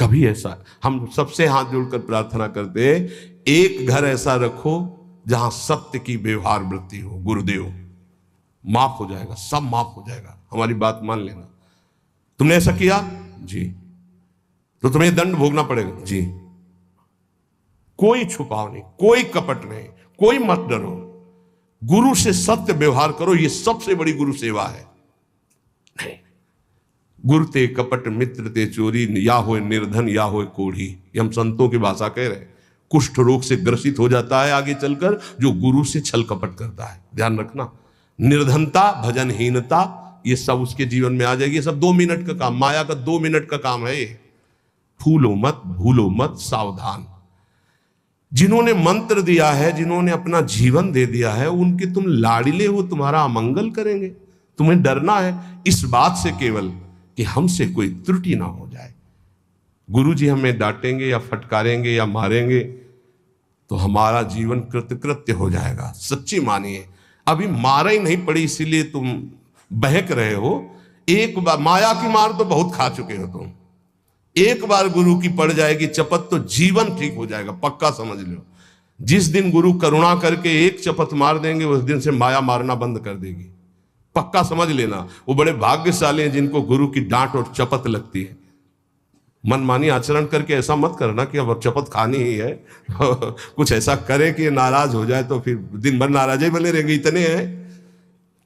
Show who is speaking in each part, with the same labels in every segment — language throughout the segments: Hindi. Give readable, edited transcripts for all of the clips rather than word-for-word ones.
Speaker 1: कभी ऐसा, हम सबसे हाथ जोड़कर प्रार्थना करते हैं, एक घर ऐसा रखो जहां सत्य की व्यवहार वृत्ति हो। गुरुदेव, माफ हो जाएगा, सब माफ हो जाएगा, हमारी बात मान लेना। तुमने ऐसा किया जी, तो तुम्हें दंड भोगना पड़ेगा जी। कोई छुपाव नहीं, कोई कपट नहीं, कोई मत डरो, गुरु से सत्य व्यवहार करो, ये सबसे बड़ी गुरु सेवा है। नहीं, गुरु ते कपट मित्र ते चोरी, या हो निर्धन या हो कोढ़ी, ये हम संतों की भाषा कह रहे हैं। कुष्ठ रोग से ग्रसित हो जाता है आगे चलकर जो गुरु से छल कपट करता है, ध्यान रखना। निर्धनता, भजनहीनता, ये सब उसके जीवन में आ जाएगी। ये सब 2 मिनट का काम, माया का 2 मिनट का काम है ये। फूलो मत, भूलो मत, सावधान। जिन्होंने मंत्र दिया है, जिन्होंने अपना जीवन दे दिया है, उनके तुम लाडिले हो, तुम्हारा अमंगल करेंगे। तुम्हें डरना है इस बात से केवल कि हमसे कोई त्रुटि ना हो जाए। गुरु जी हमें डांटेंगे या फटकारेंगे या मारेंगे तो हमारा जीवन कृतकृत्य हो जाएगा। सच्ची मानिए, अभी मारा ही नहीं पड़ी इसीलिए तुम बहक रहे हो। एक बार माया की मार तो बहुत खा चुके हो तुम, एक बार गुरु की पड़ जाएगी चपत तो जीवन ठीक हो जाएगा, पक्का समझ लो। जिस दिन गुरु करुणा करके एक चपत मार देंगे, उस दिन से माया मारना बंद कर देगी, पक्का समझ लेना। वो बड़े भाग्यशाली हैं जिनको गुरु की डांट और चपत लगती है। मनमानी आचरण करके ऐसा मत करना कि अब चपत खानी ही है कुछ ऐसा करे कि नाराज हो जाए तो फिर दिन भर नाराज ही बने रहेंगे, इतने हैं।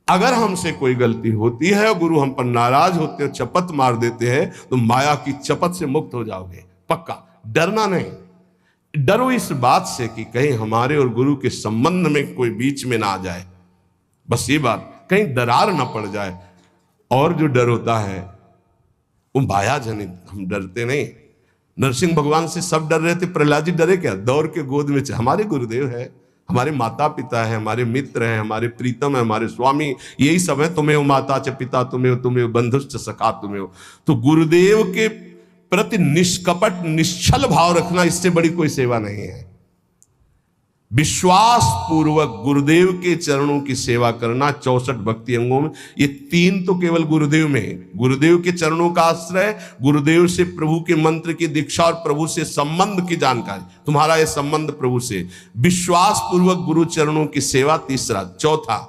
Speaker 1: अगर हमसे कोई गलती होती है और गुरु हम पर नाराज होते हैं, चपत मार देते हैं, तो माया की चपत से मुक्त हो जाओगे, पक्का। डरना नहीं, डरो इस बात से कि कहीं हमारे और गुरु के संबंध में कोई बीच में ना आ जाए, बस ये बात, कहीं दरार ना पड़ जाए। और जो डर होता है वो माया जनित, हम डरते नहीं। नरसिंह भगवान से सब डर रहे थे, प्रहलाद जी डरे क्या? दौड़ के गोद में हमारे गुरुदेव है, हमारे माता पिता है, हमारे मित्र हैं, हमारे प्रीतम है, हमारे स्वामी, यही सब है। तुम्हें हो माता च पिता, तुम्हें हो, तुम्हें हो बंधुश्च सखा, तुम्हें हो। तो गुरुदेव के प्रति निष्कपट निश्चल भाव रखना, इससे बड़ी कोई सेवा नहीं है। विश्वास पूर्वक गुरुदेव के चरणों की सेवा करना 64 भक्ति अंगों में, ये 3 तो केवल गुरुदेव में है। गुरुदेव के चरणों का आश्रय, गुरुदेव से प्रभु के मंत्र की दीक्षा और प्रभु से संबंध की जानकारी, तुम्हारा ये संबंध प्रभु से, विश्वास पूर्वक गुरु चरणों की सेवा, तीसरा। चौथा,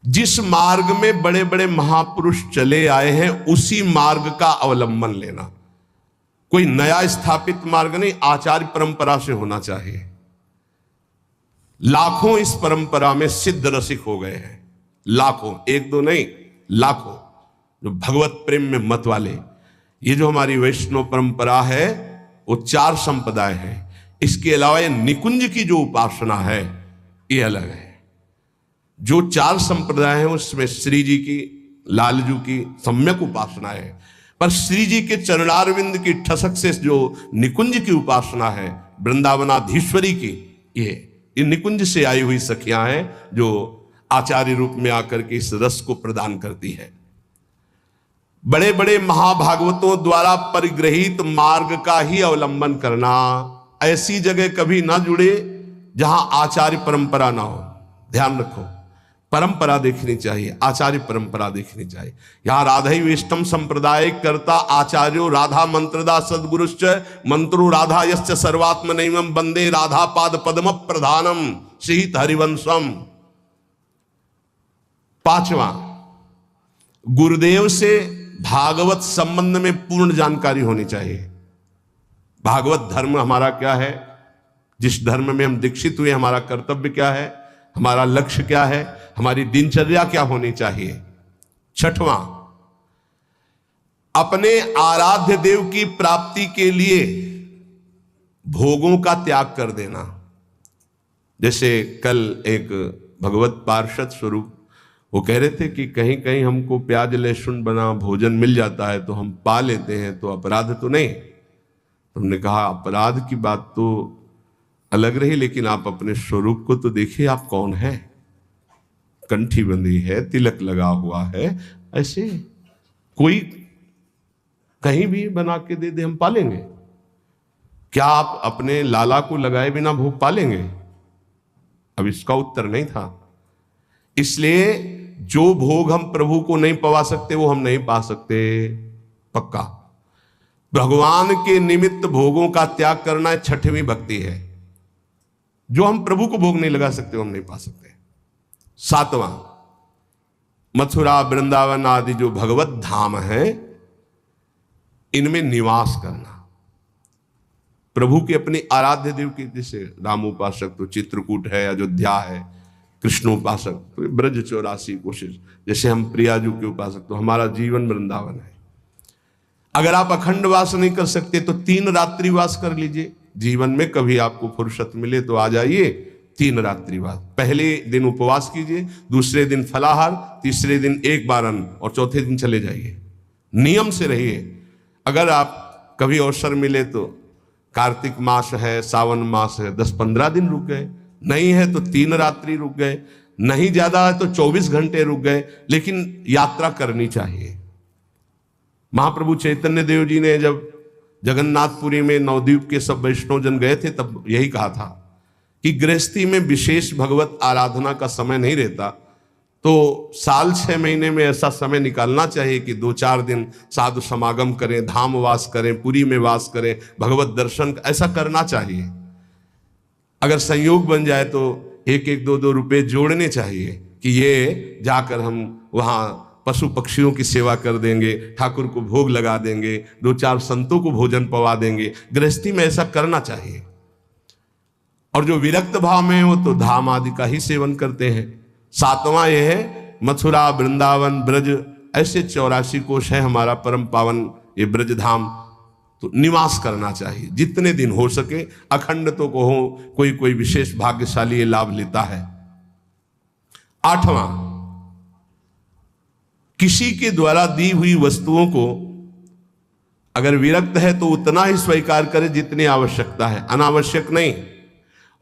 Speaker 1: जिस मार्ग में बड़े बड़े महापुरुष चले आए हैं उसी मार्ग का अवलंबन लेना। कोई नया स्थापित मार्ग नहीं, आचार्य परंपरा से होना चाहिए। लाखों इस परंपरा में सिद्ध रसिक हो गए हैं, लाखों, एक दो नहीं, लाखों, जो भगवत प्रेम में मत वाले। ये जो हमारी वैष्णव परंपरा है वो 4 संप्रदाय है। इसके अलावा ये निकुंज की जो उपासना है ये अलग है। जो 4 संप्रदाय हैं उसमें श्री जी की, लालजू की सम्यक उपासना है, पर श्री जी के चरणारविंद की ठसक से जो निकुंज की उपासना है, वृंदावनाधीश्वरी की, ये निकुंज से आई हुई सखियां हैं जो आचार्य रूप में आकर के इस रस को प्रदान करती है। बड़े बड़े महाभागवतों द्वारा परिग्रहित मार्ग का ही अवलंबन करना। ऐसी जगह कभी ना जुड़े जहां आचार्य परंपरा ना हो। ध्यान रखो, परंपरा देखनी चाहिए, आचार्य परंपरा देखनी चाहिए। यहां राधैवेष्टम संप्रदाय करता आचार्यो राधा मंत्रदा सद्गुरुश्च मंत्रो राधा यश्च सर्वात्मनैवं वंदे राधा पाद पद्म प्रधानम सहित हरिवंशम। 5वां, गुरुदेव से भागवत संबंध में पूर्ण जानकारी होनी चाहिए। भागवत धर्म हमारा क्या है, जिस धर्म में हम दीक्षित हुए, हमारा कर्तव्य क्या है, हमारा लक्ष्य क्या है, हमारी दिनचर्या क्या होनी चाहिए। 6वां, अपने आराध्य देव की प्राप्ति के लिए भोगों का त्याग कर देना। जैसे कल एक भगवत पार्षद स्वरूप वो कह रहे थे कि कहीं कहीं हमको प्याज लहसुन बना भोजन मिल जाता है तो हम पा लेते हैं, तो अपराध तो नहीं। तुमने कहा अपराध की बात तो अलग रही, लेकिन आप अपने स्वरूप को तो देखिए, आप कौन है। कंठी बंधी है, तिलक लगा हुआ है, ऐसे कोई कहीं भी बना के दे दे हम पालेंगे। क्या आप अपने लाला को लगाए बिना भोग पालेंगे? अब इसका उत्तर नहीं था। इसलिए जो भोग हम प्रभु को नहीं पवा सकते वो हम नहीं पा सकते, पक्का। भगवान के निमित्त भोगों का त्याग करना 6वीं भक्ति है। जो हम प्रभु को भोग नहीं लगा सकते, वो हम नहीं पा सकते। 7वां, मथुरा वृंदावन आदि जो भगवत धाम है, इनमें निवास करना। प्रभु की अपनी आराध्य देव की, जैसे रामोपासक तो चित्रकूट है, अयोध्या है, कृष्णोपासक तो ब्रज 84 कोशिश, जैसे हम प्रियाजू के उपासक तो हमारा जीवन वृंदावन है। अगर आप अखंड वास नहीं कर सकते तो 3 रात्रि वास कर लीजिए। जीवन में कभी आपको फुर्सत मिले तो आ जाइए, 3 रात्रि वास। पहले दिन उपवास कीजिए, दूसरे दिन फलाहार, तीसरे दिन एक बार अन्न और चौथे दिन चले जाइए। नियम से रहिए। अगर आप कभी अवसर मिले तो कार्तिक मास है, सावन मास है, 10-15 दिन रुक गए, नहीं है तो 3 रात्रि रुक गए, नहीं ज्यादा है तो 24 घंटे रुक गए, लेकिन यात्रा करनी चाहिए। महाप्रभु चैतन्य देव जी ने जब जगन्नाथपुरी में नवद्वीप के सब वैष्णव जन गए थे, तब यही कहा था कि गृहस्थी में विशेष भगवत आराधना का समय नहीं रहता, तो साल 6 महीने में ऐसा समय निकालना चाहिए कि 2-4 दिन साधु समागम करें, धाम वास करें, पुरी में वास करें, भगवत दर्शन, ऐसा करना चाहिए। अगर संयोग बन जाए तो 1-1, 2-2 रुपए जोड़ने चाहिए कि ये जाकर हम वहाँ पशु पक्षियों की सेवा कर देंगे, ठाकुर को भोग लगा देंगे, 2-4 संतों को भोजन पवा देंगे। गृहस्थी में ऐसा करना चाहिए। और जो विरक्त भाव में वो तो धाम आदि का ही सेवन करते हैं। 7वां ये है मथुरा वृंदावन ब्रज, ऐसे 84 कोश है हमारा परम पावन ये ब्रज धाम, तो निवास करना चाहिए जितने दिन हो सके। अखंड तो को हो, कोई विशेष भाग्यशाली ये लाभ लेता है। 8वां, किसी के द्वारा दी हुई वस्तुओं को अगर विरक्त है तो उतना ही स्वीकार करे जितनी आवश्यकता है, अनावश्यक नहीं।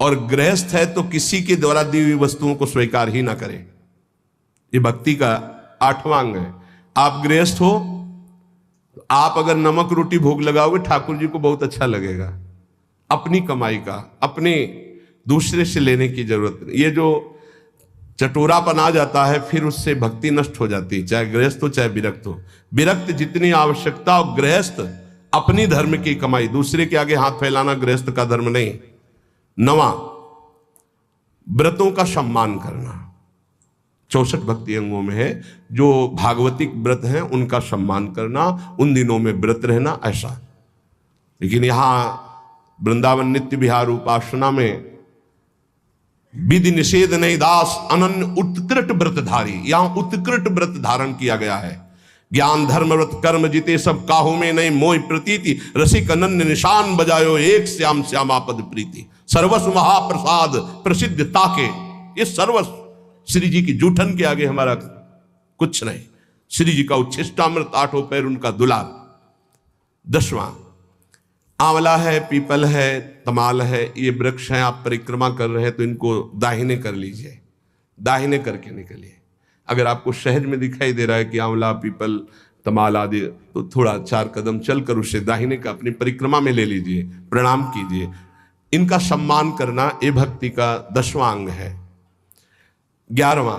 Speaker 1: और गृहस्थ है तो किसी के द्वारा दी हुई वस्तुओं को स्वीकार ही ना करे। ये भक्ति का 8वां अंग है। आप गृहस्थ हो, आप अगर नमक रोटी भोग लगाओगे ठाकुर जी को बहुत अच्छा लगेगा। अपनी कमाई का, अपने दूसरे से लेने की जरूरत नहीं। ये जो चटोरापन आ जाता है फिर उससे भक्ति नष्ट हो जाती है, चाहे गृहस्थ हो चाहे विरक्त हो। विरक्त जितनी आवश्यकता, और गृहस्थ अपनी धर्म की कमाई, दूसरे के आगे हाथ फैलाना गृहस्थ का धर्म नहीं। 9वां, व्रतों का सम्मान करना। 64 भक्ति अंगों में है। जो भागवतिक व्रत हैं उनका सम्मान करना, उन दिनों में व्रत रहना, ऐसा। लेकिन यहां वृंदावन नित्य विहार उपासना में विधि निषेध नहीं दास अनन्य उत्कृष्ट व्रतधारी, यहां उत्कृष्ट व्रत धारण किया गया है। ज्ञान धर्म व्रत कर्म जिते सब काहू में नहीं मोह प्रतीति, रसिक अनन्य निशान बजायो एक श्याम श्यामापद प्रीति। सर्वस्व महाप्रसाद प्रसिद्ध ताके, ये सर्वस्व श्री जी की जूठन के आगे हमारा कुछ नहीं। श्री जी का उच्छिष्टामृत, 8 पैर उनका दुलार। 10वां, आंवला है, पीपल है, तमाल है, ये वृक्ष हैं। आप परिक्रमा कर रहे हैं तो इनको दाहिने कर लीजिए, दाहिने करके निकलिए। अगर आपको सहज में दिखाई दे रहा है कि आंवला पीपल तमाल आदि, तो थोड़ा 4 कदम चलकर उसे दाहिने का अपनी परिक्रमा में ले लीजिए, प्रणाम कीजिए। इनका सम्मान करना ये भक्ति का 10वां अंग है। 11वां,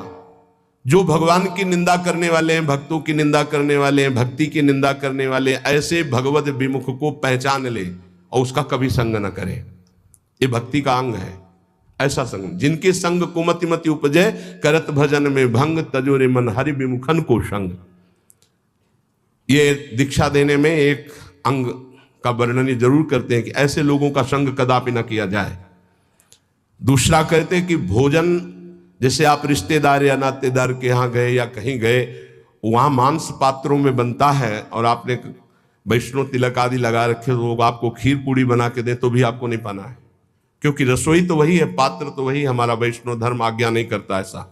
Speaker 1: जो भगवान की निंदा करने वाले हैं, भक्तों की निंदा करने वाले हैं, भक्ति की निंदा करने वाले, ऐसे भगवत विमुख को पहचान ले और उसका कभी संग न करे। ये भक्ति का अंग है। ऐसा संग जिनके संग कुमति मति उपजे, करत भजन में भंग, तजोरे मन हरि विमुखन को संग। ये दीक्षा देने में एक अंग का वर्णन जरूर करते हैं कि ऐसे लोगों का संग कदापि न किया जाए। दूसरा कहते हैं कि भोजन, जैसे आप रिश्तेदार या नातेदार के यहाँ गए या कहीं गए, वहाँ मांस पात्रों में बनता है और आपने वैष्णव तिलक आदि लगा रखे, तो लोग आपको खीर पूड़ी बना के दे तो भी आपको नहीं पाना है, क्योंकि रसोई तो वही है, पात्र तो वही। हमारा वैष्णव धर्म आज्ञा नहीं करता ऐसा।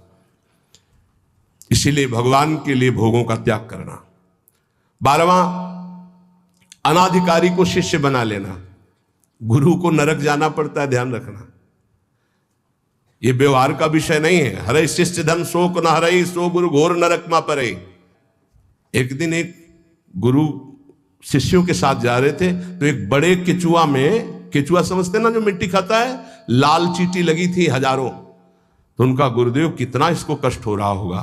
Speaker 1: इसीलिए भगवान के लिए भोगों का त्याग करना। 12वां, अनाधिकारी को शिष्य बना लेना। गुरु को नरक जाना पड़ता है, ध्यान रखना। ये व्यवहार का विषय नहीं है। हरे शिष्य धन शोक न हरई, सो गुरु घोर नरक मा परे। एक दिन एक गुरु शिष्यों के साथ जा रहे थे तो एक बड़े केचुआ में, केचुआ समझते ना जो मिट्टी खाता है, लाल चींटी लगी थी हजारों। तो उनका गुरुदेव, कितना इसको कष्ट हो रहा होगा,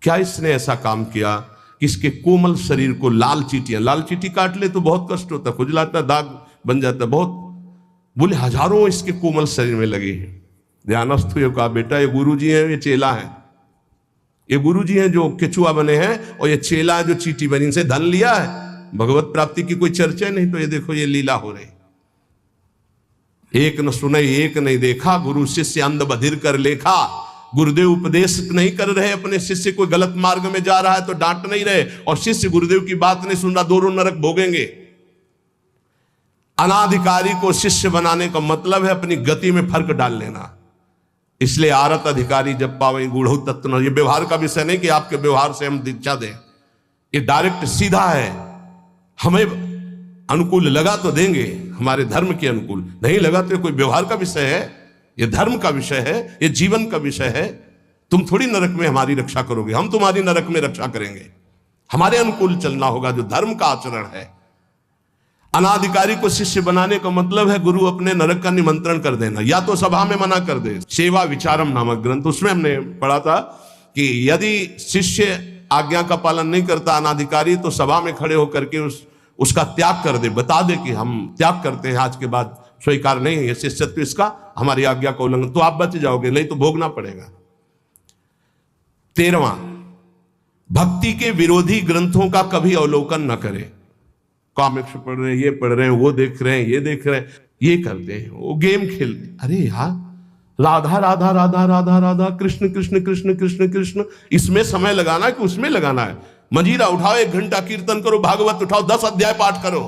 Speaker 1: क्या इसने ऐसा काम किया? किसके कोमल शरीर को लाल चींटी काट ले तो बहुत कष्ट होता, खुजलाता, दाग बन जाता बहुत। बोले हजारों इसके कोमल शरीर में लगे हैं। ध्यानस्थ हुए, कहा बेटा ये गुरुजी हैं, ये चेला है। ये गुरुजी हैं जो केचुआ बने हैं, और ये चेला है जो चींटी बनी। इनसे धन लिया है, भगवत प्राप्ति की कोई चर्चा नहीं। तो ये देखो ये लीला हो रही। एक न सुने एक नहीं देखा, गुरु शिष्य अंध बधिर कर लेखा। गुरुदेव उपदेश नहीं कर रहे अपने शिष्य, कोई गलत मार्ग में जा रहा है तो डांट नहीं रहे, और शिष्य गुरुदेव की बात नहीं सुन रहा, दोनों नरक भोगेंगे। अनाधिकारी को शिष्य बनाने का मतलब है अपनी गति में फर्क डाल लेना। इसलिए आरत अधिकारी जब पावे गूढ़ तत्व न। ये व्यवहार का विषय नहीं कि आपके व्यवहार से हम दीक्षा दें, ये डायरेक्ट सीधा है। हमें अनुकूल लगा तो देंगे, हमारे धर्म के अनुकूल, नहीं लगा तो कोई व्यवहार का विषय है, ये धर्म का विषय है, ये जीवन का विषय है। तुम थोड़ी नरक में हमारी रक्षा करोगे, हम तुम्हारी नरक में रक्षा करेंगे। हमारे अनुकूल चलना होगा, जो धर्म का आचरण है। अनाधिकारी को शिष्य बनाने का मतलब है गुरु अपने नरक का निमंत्रण कर देना, या तो सभा में मना कर दे। सेवा विचारम नामक ग्रंथ, उसमें हमने पढ़ा था कि यदि शिष्य आज्ञा का पालन नहीं करता अनाधिकारी, तो सभा में खड़े होकर के उसका त्याग कर दे, बता दे कि हम त्याग करते हैं, आज के बाद स्वीकार नहीं है शिष्यत्व इसका, हमारी आज्ञा का उल्लंघन, तो आप बच जाओगे, नहीं तो भोगना पड़ेगा। 13वां, भक्ति के विरोधी ग्रंथों का कभी अवलोकन न करें। कॉमिक्स पढ़ रहे हैं, ये पढ़ रहे हैं, वो देख रहे हैं, ये देख रहे हैं, ये करते हैं, वो गेम खेलते। अरे यार, राधा राधा राधा राधा राधा, कृष्ण कृष्ण कृष्ण कृष्ण कृष्ण, इसमें समय लगाना है कि उसमें लगाना है? मंजीरा उठाओ, 1 घंटा कीर्तन करो, भागवत उठाओ, 10 अध्याय पाठ करो,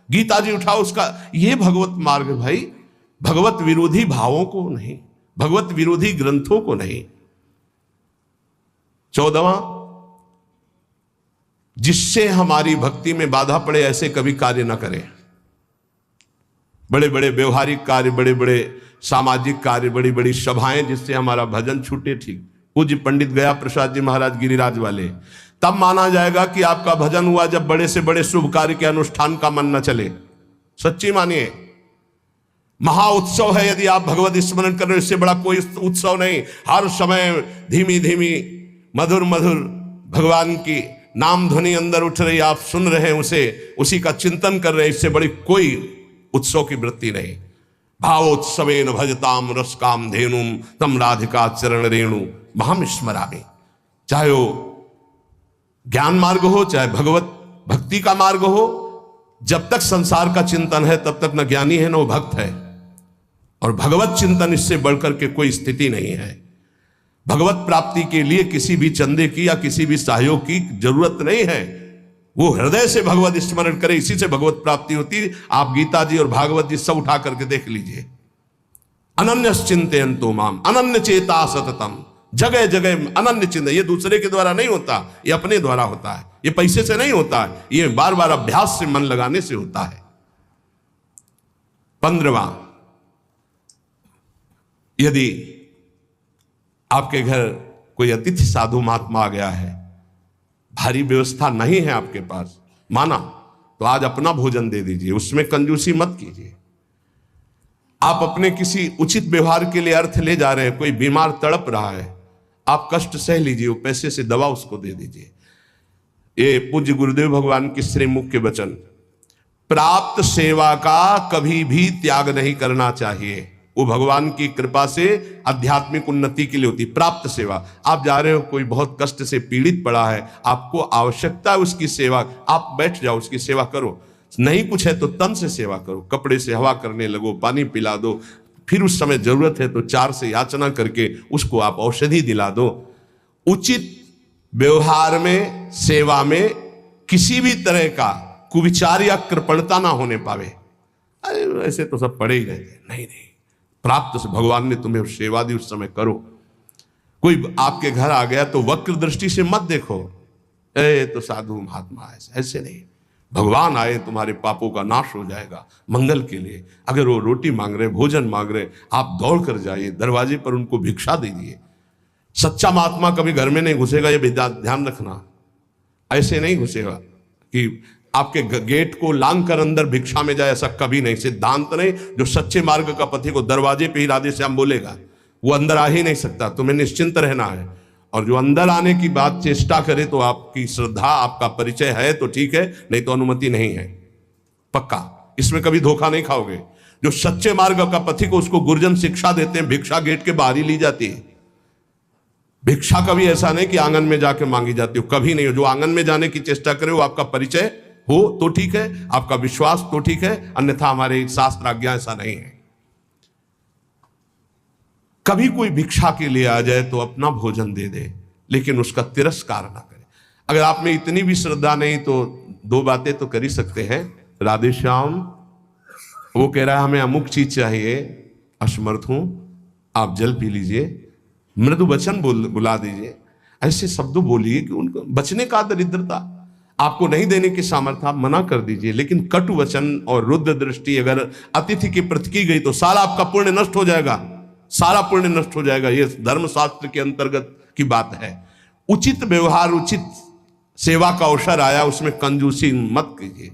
Speaker 1: गीता जी उठाओ, उसका ये भगवत मार्ग है भाई। भगवत विरोधी भावों को नहीं, भगवत विरोधी ग्रंथों को नहीं। 14वां, जिससे हमारी भक्ति में बाधा पड़े ऐसे कभी कार्य ना करें। बड़े बड़े व्यवहारिक कार्य, बड़े बड़े सामाजिक कार्य, बड़ी बड़ी सभाएं जिससे हमारा भजन छूटे, ठीक। पूज्य पंडित गया प्रसाद जी महाराज गिरिराज वाले, तब माना जाएगा कि आपका भजन हुआ जब बड़े से बड़े शुभ कार्य के अनुष्ठान का मन न चले। सच्ची मानिए, महा उत्सव है यदि आप भगवत स्मरण कर रहे हो, इससे बड़ा कोई उत्सव नहीं। हर समय धीमी धीमी मधुर मधुर भगवान की नाम ध्वनि अंदर उठ रही, आप सुन रहे हैं उसे, उसी का चिंतन कर रहे हैं, इससे बड़ी कोई उत्सव की वृत्ति नहीं। भावोत्सवेन भजताम रस काम धेनुम तम राधिका चरण रेणु महम स्मरामि। चाहे वो ज्ञान मार्ग हो, चाहे भगवत भक्ति का मार्ग हो, जब तक संसार का चिंतन है तब तक न ज्ञानी है न वो भक्त है। और भगवत चिंतन इससे बढ़कर के कोई स्थिति नहीं है। भगवत प्राप्ति के लिए किसी भी चंदे की या किसी भी सहयोग की जरूरत नहीं है। वो हृदय से भगवत स्मरण करे, इसी से भगवत प्राप्ति होती है। आप गीता जी और भागवत जी सब उठा करके देख लीजिए। अनन्य चिंतयन्तो माम अनन्य चेता सततम, जगह जगह अनन्य चिंतन। ये दूसरे के द्वारा नहीं होता, ये अपने द्वारा होता है, ये पैसे से नहीं होता है, ये बार बार अभ्यास से मन लगाने से होता है। 15वां, यदि आपके घर कोई अतिथि साधु महात्मा आ गया है, भारी व्यवस्था नहीं है आपके पास, माना तो आज अपना भोजन दे दीजिए, उसमें कंजूसी मत कीजिए। आप अपने किसी उचित व्यवहार के लिए अर्थ ले जा रहे हैं, कोई बीमार तड़प रहा है, आप कष्ट सह लीजिए, वो पैसे से दवा उसको दे दीजिए। ये पूज्य गुरुदेव भगवान की श्रीमुख के वचन। प्राप्त सेवा का कभी भी त्याग नहीं करना चाहिए, वो भगवान की कृपा से आध्यात्मिक उन्नति के लिए होती। प्राप्त सेवा, आप जा रहे हो, कोई बहुत कष्ट से पीड़ित पड़ा है, आपको आवश्यकता है उसकी सेवा, आप बैठ जाओ, उसकी सेवा करो। नहीं कुछ है तो तन से सेवा करो, कपड़े से हवा करने लगो, पानी पिला दो, फिर उस समय जरूरत है तो 4 से याचना करके उसको आप औषधि दिला दो। उचित व्यवहार में, सेवा में किसी भी तरह का कुविचार या कृपणता ना होने पावे। अरे ऐसे तो सब पड़े ही रहते, नहीं नहीं, प्राप्त से भगवान ने तुम्हें सेवा दी, उस समय करो। कोई आपके घर आ गया तो वक्र दृष्टि से मत देखो, ए तो साधु महात्मा है, ऐसे नहीं। भगवान आए, तुम्हारे पापों का नाश हो जाएगा मंगल के लिए। अगर वो रोटी मांग रहे, भोजन मांग रहे, आप दौड़ कर जाइए, दरवाजे पर उनको भिक्षा दीजिए। सच्चा महात्मा कभी घर में नहीं घुसेगा, ये ध्यान रखना। ऐसे नहीं घुसेगा कि आपके गेट को लांग कर अंदर भिक्षा में जाए, ऐसा कभी नहीं, सिद्धांत नहीं। जो सच्चे मार्ग का पथी को दरवाजे पे ही राधे श्याम बोलेगा, वो अंदर आ ही नहीं सकता। तुम्हें निश्चिंत रहना है और जो अंदर आने की बात चेष्टा करे तो आपकी श्रद्धा, आपका परिचय है तो ठीक है, नहीं तो अनुमति नहीं है, पक्का। इसमें कभी धोखा नहीं खाओगे। जो सच्चे मार्ग का पथिक को उसको गुरुजन शिक्षा देते हैं, भिक्षा गेट के बाहर ही ली जाती है। भिक्षा कभी ऐसा नहीं कि आंगन में जाके मांगी जाती हो, कभी नहीं हो। जो आंगन में जाने की चेष्टा करे वो आपका परिचय हो तो ठीक है, आपका विश्वास तो ठीक है, अन्यथा हमारे शास्त्र आज्ञा ऐसा नहीं है। कभी कोई भिक्षा के लिए आ जाए तो अपना भोजन दे दे, लेकिन उसका तिरस्कार ना करे। अगर आप में इतनी भी श्रद्धा नहीं तो दो बातें तो कर ही सकते हैं। राधे श्याम, वो कह रहा है हमें अमुक चीज चाहिए, असमर्थ हूं, आप जल पी लीजिए, मृदु वचन बुला दीजिए, ऐसे शब्दों बोलिए कि उनको बचने का दरिद्रता आपको नहीं देने की सामर्थ्य, आप मना कर दीजिए। लेकिन कटु वचन और रुद्र दृष्टि अगर अतिथि के प्रति की गई तो सारा आपका पुण्य नष्ट हो जाएगा, सारा पुण्य नष्ट हो जाएगा। ये धर्मशास्त्र के अंतर्गत की बात है। उचित व्यवहार, उचित सेवा का अवसर आया, उसमें कंजूसी मत कीजिए,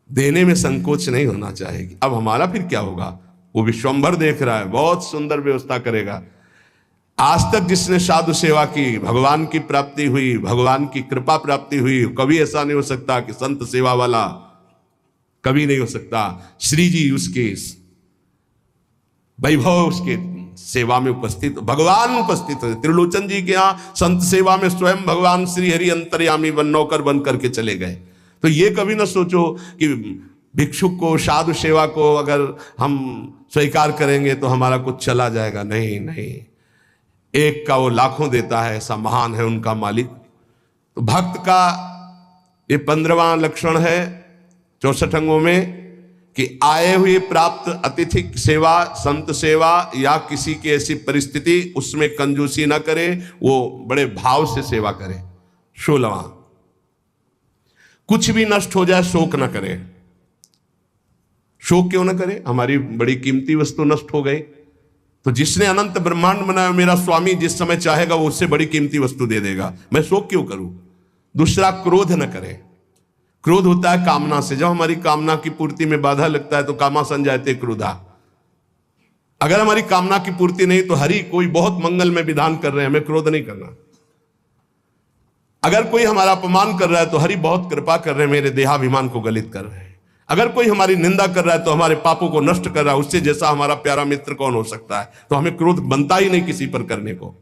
Speaker 1: देने में संकोच नहीं होना चाहिए। अब हमारा फिर क्या होगा? वो विश्वंभर देख रहा है, बहुत सुंदर व्यवस्था करेगा। आज तक जिसने साधु सेवा की, भगवान की प्राप्ति हुई, भगवान की कृपा प्राप्ति हुई। कभी ऐसा नहीं हो सकता कि संत सेवा वाला, कभी नहीं हो सकता। श्री जी उसके वैभव, उसके सेवा में उपस्थित, भगवान उपस्थित है। त्रिलोचन जी के यहाँ संत सेवा में स्वयं भगवान श्री हरि अंतर्यामी नौकर बन करके चले गए। तो ये कभी ना सोचो कि भिक्षुक को, साधु सेवा को अगर हम स्वीकार करेंगे तो हमारा कुछ चला जाएगा। नहीं नहीं, एक का वो लाखों देता है, ऐसा महान है उनका मालिक। तो भक्त का ये 15वां लक्षण है 64 अंगों में कि आए हुए प्राप्त अतिथि सेवा, संत सेवा या किसी की ऐसी परिस्थिति, उसमें कंजूसी ना करे, वो बड़े भाव से सेवा करे। 16वां, कुछ भी नष्ट हो जाए शोक न करे। शोक क्यों न करे? हमारी बड़ी कीमती वस्तु नष्ट हो गई तो जिसने अनंत ब्रह्मांड बनाया मेरा स्वामी जिस समय चाहेगा वो उससे बड़ी कीमती वस्तु दे देगा, मैं शोक क्यों करूं? दूसरा, क्रोध न करे। क्रोध होता है कामना से। जब हमारी कामना की पूर्ति में बाधा लगता है तो कामासन जाते क्रोधा। अगर हमारी कामना की पूर्ति नहीं तो हरि कोई बहुत मंगल में विधान कर रहे हैं, हमें क्रोध नहीं करना। अगर कोई हमारा अपमान कर रहा है तो हरि बहुत कृपा कर रहे हैं, मेरे देहाभिमान को गलित कर रहे हैं। अगर कोई हमारी निंदा कर रहा है तो हमारे पापों को नष्ट कर रहा है। उससे जैसा हमारा प्यारा मित्र कौन हो सकता है? तो हमें क्रोध बनता ही नहीं किसी पर करने को।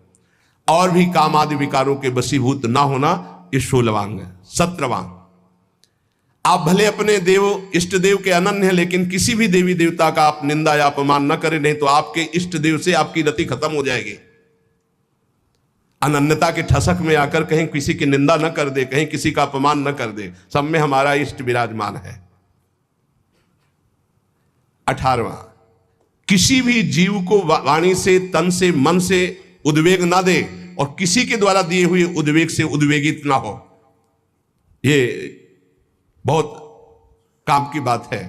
Speaker 1: और भी काम आदि विकारों के वशीभूत ना होना, ये 16वां अंग है। 17वां, आप भले अपने देव इष्ट देव के अनन्य हैं, लेकिन किसी भी देवी देवता का आप निंदा या अपमान न करें, नहीं तो आपके इष्ट देव से आपकी रति खत्म हो जाएगी। अनन्यता के ठसक में आकर कहीं किसी की निंदा न कर दे, कहीं किसी का अपमान न कर दे। सब में हमारा इष्ट विराजमान है। 18वां, किसी भी जीव को वाणी से, तन से, मन से उद्वेग ना दे और किसी के द्वारा दिए हुए उद्वेग से उद्वेगित ना हो। ये बहुत काम की बात है।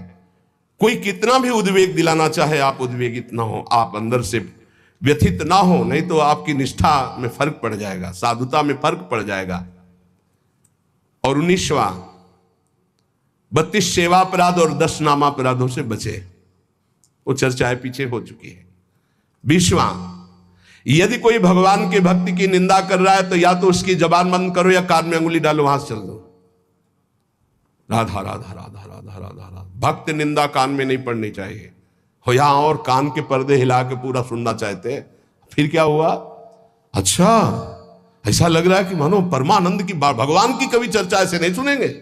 Speaker 1: कोई कितना भी उद्वेग दिलाना चाहे, आप उद्वेगित ना हो, आप अंदर से व्यथित ना हो, नहीं तो आपकी निष्ठा में फर्क पड़ जाएगा, साधुता में फर्क पड़ जाएगा। और 19वां, 32 सेवा अपराध और 10 नामापराधों से बचे। वो चर्चाएं पीछे हो चुकी है। 20वां, यदि कोई भगवान के भक्ति की निंदा कर रहा है तो या तो उसकी जबान बंद करो या कान में अंगुली डालो, वहां से चल दो। राधा राधा राधा राधा राधा राधा। भक्त निंदा कान में नहीं पड़नी चाहिए। हो यहां और कान के पर्दे हिला के पूरा सुनना चाहते हैं, फिर क्या हुआ? अच्छा, ऐसा लग रहा है कि मानो परमानंद की बात, भगवान की कभी चर्चा ऐसे नहीं सुनेंगे,